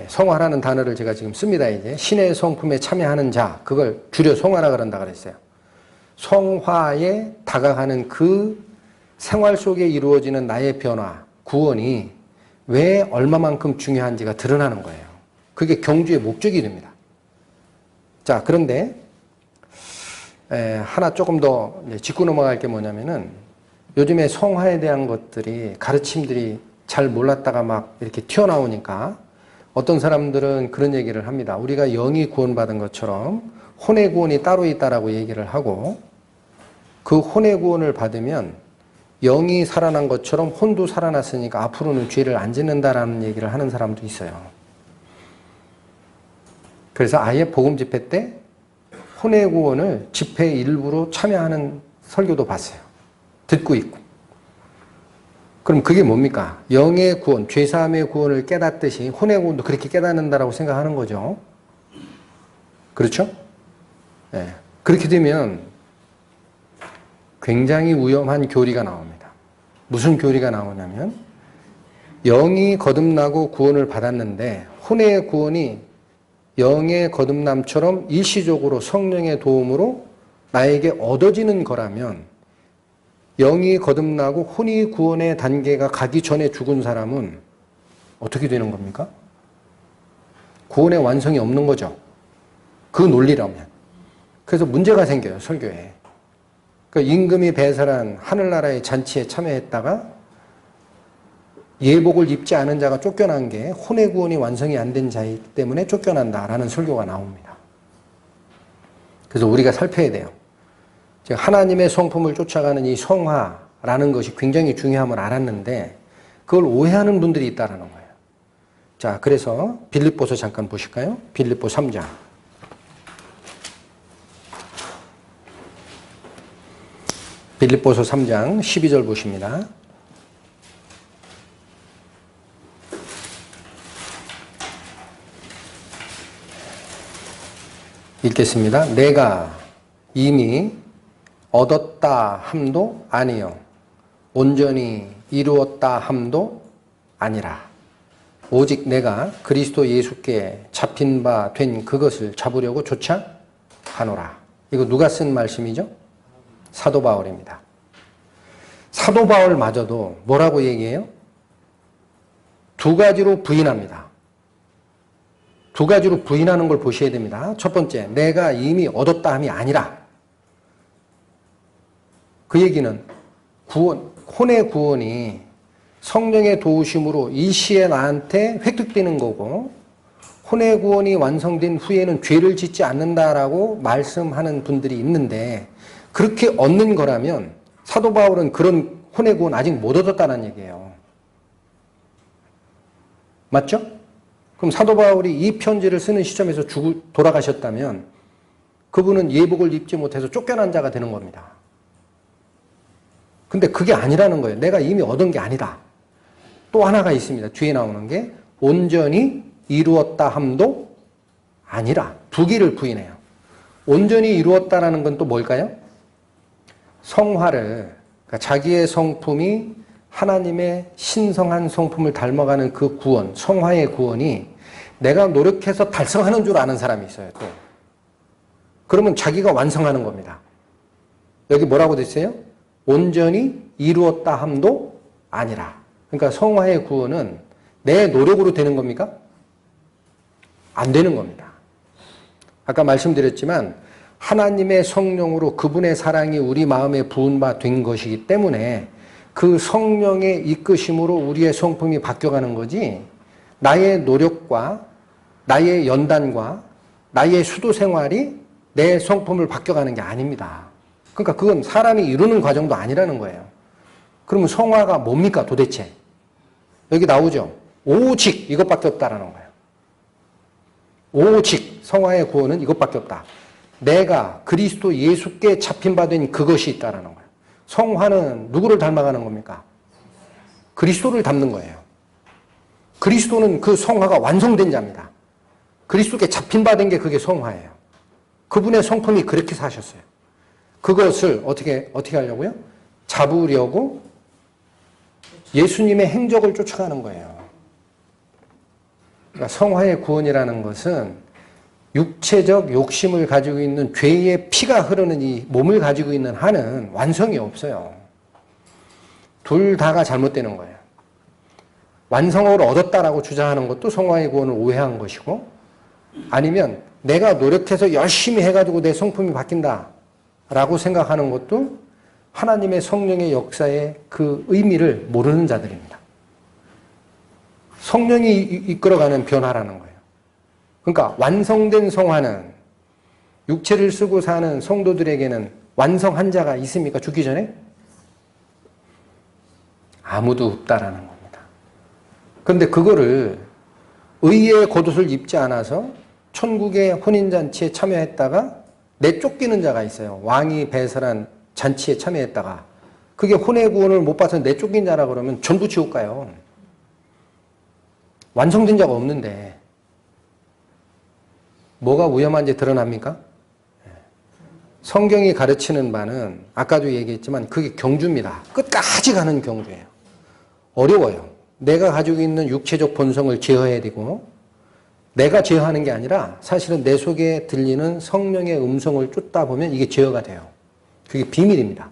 성화라는 단어를 제가 지금 씁니다. 이제 신의 성품에 참여하는 자, 그걸 줄여 성화라 그런다 그랬어요. 성화에 다가가는 그 생활 속에 이루어지는 나의 변화, 구원이 왜 얼마만큼 중요한지가 드러나는 거예요. 그게 경주의 목적이 됩니다. 자, 그런데 하나 조금 더 짚고 넘어갈 게 뭐냐면은, 요즘에 성화에 대한 것들이, 가르침들이 잘 몰랐다가 막 이렇게 튀어나오니까 어떤 사람들은 그런 얘기를 합니다. 우리가 영이 구원받은 것처럼 혼의 구원이 따로 있다라고 얘기를 하고, 그 혼의 구원을 받으면 영이 살아난 것처럼 혼도 살아났으니까 앞으로는 죄를 안 짓는다라는 얘기를 하는 사람도 있어요. 그래서 아예 복음 집회 때 혼의 구원을 집회 일부로 참여하는 설교도 봤어요. 듣고 있고. 그럼 그게 뭡니까? 영의 구원, 죄사함의 구원을 깨닫듯이 혼의 구원도 그렇게 깨닫는다라고 생각하는 거죠. 그렇죠? 네. 그렇게 되면 굉장히 위험한 교리가 나옵니다. 무슨 교리가 나오냐면, 영이 거듭나고 구원을 받았는데 혼의 구원이 영의 거듭남처럼 일시적으로 성령의 도움으로 나에게 얻어지는 거라면, 영이 거듭나고 혼이 구원의 단계가 가기 전에 죽은 사람은 어떻게 되는 겁니까? 구원의 완성이 없는 거죠. 그 논리라면. 그래서 문제가 생겨요, 설교에. 그러니까 임금이 배설한 하늘나라의 잔치에 참여했다가 예복을 입지 않은 자가 쫓겨난 게 혼의 구원이 완성이 안 된 자이기 때문에 쫓겨난다라는 설교가 나옵니다. 그래서 우리가 살펴야 돼요. 하나님의 성품을 쫓아가는 이 성화라는 것이 굉장히 중요함을 알았는데 그걸 오해하는 분들이 있다는 거예요. 자, 그래서 빌립보서 잠깐 보실까요? 빌립보 3장. 빌립보서 3장 12절 보십니다. 읽겠습니다. 내가 이미 얻었다 함도 아니요 온전히 이루었다 함도 아니라 오직 내가 그리스도 예수께 잡힌 바 된 그것을 잡으려고 조차 하노라. 이거 누가 쓴 말씀이죠? 사도 바울입니다. 사도 바울마저도 뭐라고 얘기해요? 두 가지로 부인합니다. 두 가지로 부인하는 걸 보셔야 됩니다. 첫 번째, 내가 이미 얻었다 함이 아니라. 그 얘기는 혼의 구원이 성령의 도우심으로 이 시에 나한테 획득되는 거고, 혼의 구원이 완성된 후에는 죄를 짓지 않는다라고 말씀하는 분들이 있는데, 그렇게 얻는 거라면 사도 바울은 그런 혼의 구원 아직 못 얻었다는 얘기예요. 맞죠? 그럼 사도 바울이 이 편지를 쓰는 시점에서 돌아가셨다면 그분은 예복을 입지 못해서 쫓겨난 자가 되는 겁니다. 근데 그게 아니라는 거예요. 내가 이미 얻은 게 아니다. 또 하나가 있습니다. 뒤에 나오는 게 온전히 이루었다 함도 아니라, 두 개를 부인해요. 온전히 이루었다라는 건 또 뭘까요? 성화를, 그러니까 자기의 성품이 하나님의 신성한 성품을 닮아가는 그 구원, 성화의 구원이 내가 노력해서 달성하는 줄 아는 사람이 있어요, 또. 그러면 자기가 완성하는 겁니다. 여기 뭐라고 됐어요? 온전히 이루었다 함도 아니라. 그러니까 성화의 구원은 내 노력으로 되는 겁니까? 안 되는 겁니다. 아까 말씀드렸지만 하나님의 성령으로 그분의 사랑이 우리 마음에 부은 바 된 것이기 때문에 그 성령의 이끄심으로 우리의 성품이 바뀌어가는 거지, 나의 노력과 나의 연단과 나의 수도 생활이 내 성품을 바뀌어가는 게 아닙니다. 그러니까 그건 사람이 이루는 과정도 아니라는 거예요. 그러면 성화가 뭡니까 도대체? 여기 나오죠. 오직 이것밖에 없다라는 거예요. 오직 성화의 구원은 이것밖에 없다. 내가 그리스도 예수께 잡힌 바 된 그것이 있다라는 거예요. 성화는 누구를 닮아가는 겁니까? 그리스도를 닮는 거예요. 그리스도는 그 성화가 완성된 자입니다. 그리스도께 잡힌 바 된 게 그게 성화예요. 그분의 성품이 그렇게 사셨어요. 그것을 어떻게 하려고요? 잡으려고 예수님의 행적을 쫓아가는 거예요. 그러니까 성화의 구원이라는 것은 육체적 욕심을 가지고 있는 죄의 피가 흐르는 이 몸을 가지고 있는 한은 완성이 없어요. 둘 다가 잘못되는 거예요. 완성을 얻었다라고 주장하는 것도 성화의 구원을 오해한 것이고, 아니면 내가 노력해서 열심히 해가지고 내 성품이 바뀐다라고 생각하는 것도 하나님의 성령의 역사의 그 의미를 모르는 자들입니다. 성령이 이끌어가는 변화라는 거예요. 그러니까 완성된 성화는, 육체를 쓰고 사는 성도들에게는 완성한 자가 있습니까? 죽기 전에? 아무도 없다라는 겁니다. 그런데 그거를 의의 겉옷을 입지 않아서 천국의 혼인잔치에 참여했다가 내쫓기는 자가 있어요. 왕이 배설한 잔치에 참여했다가 그게 혼의 구원을 못 받아서 내쫓긴 자라 그러면 전부 지옥 가요. 완성된 자가 없는데 뭐가 위험한지 드러납니까? 성경이 가르치는 바는 아까도 얘기했지만 그게 경주입니다. 끝까지 가는 경주예요. 어려워요. 내가 가지고 있는 육체적 본성을 제어해야 되고, 내가 제어하는 게 아니라 사실은 내 속에 들리는 성령의 음성을 쫓다 보면 이게 제어가 돼요. 그게 비밀입니다.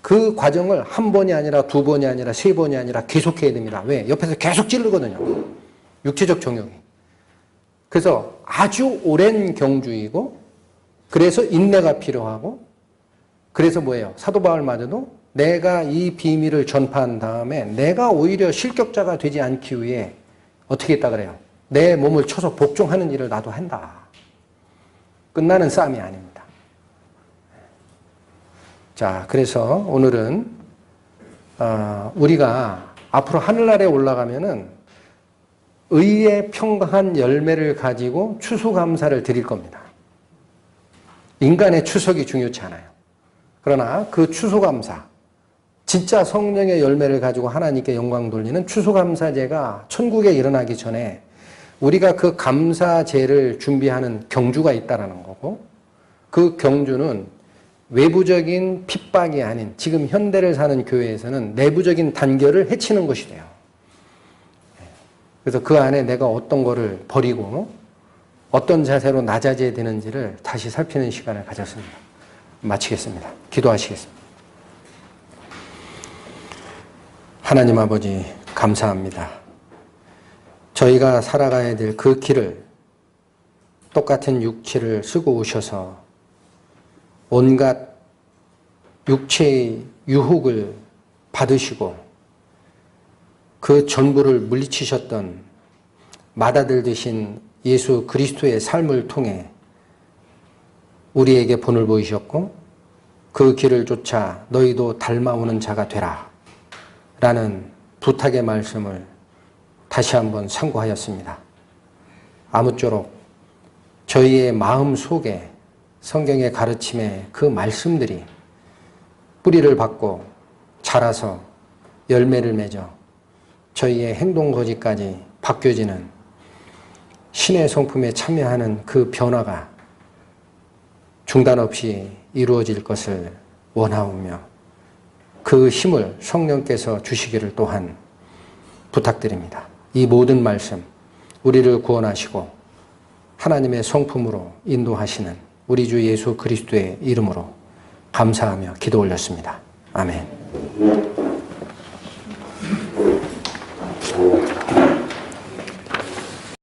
그 과정을 한 번이 아니라 두 번이 아니라 세 번이 아니라 계속해야 됩니다. 왜? 옆에서 계속 찌르거든요. 육체적 정욕이. 그래서 아주 오랜 경주이고, 그래서 인내가 필요하고, 그래서 뭐예요? 사도 바울마저도 내가 이 비밀을 전파한 다음에 내가 오히려 실격자가 되지 않기 위해 어떻게 했다 그래요? 내 몸을 쳐서 복종하는 일을 나도 한다. 끝나는 싸움이 아닙니다. 자, 그래서 오늘은 우리가 앞으로 하늘나라에 올라가면은 의의 평강한 열매를 가지고 추수감사를 드릴 겁니다. 인간의 추석이 중요치 않아요. 그러나 그 추수감사, 진짜 성령의 열매를 가지고 하나님께 영광 돌리는 추수감사제가 천국에 일어나기 전에 우리가 그 감사제를 준비하는 경주가 있다는 거고, 그 경주는 외부적인 핍박이 아닌 지금 현대를 사는 교회에서는 내부적인 단결을 해치는 것이 돼요. 그래서 그 안에 내가 어떤 거를 버리고 어떤 자세로 낮아져야 되는지를 다시 살피는 시간을 가졌습니다. 마치겠습니다. 기도하시겠습니다. 하나님 아버지 감사합니다. 저희가 살아가야 될 그 길을 똑같은 육체를 쓰고 오셔서 온갖 육체의 유혹을 받으시고 그 전부를 물리치셨던 맏아들 되신 예수 그리스도의 삶을 통해 우리에게 본을 보이셨고 그 길을 쫓아 너희도 닮아오는 자가 되라 라는 부탁의 말씀을 다시 한번 상고하였습니다. 아무쪼록 저희의 마음 속에 성경의 가르침의 그 말씀들이 뿌리를 받고 자라서 열매를 맺어 저희의 행동거지까지 바뀌어지는 신의 성품에 참여하는 그 변화가 중단 없이 이루어질 것을 원하오며 그 힘을 성령께서 주시기를 또한 부탁드립니다. 이 모든 말씀 우리를 구원하시고 하나님의 성품으로 인도하시는 우리 주 예수 그리스도의 이름으로 감사하며 기도 올렸습니다. 아멘.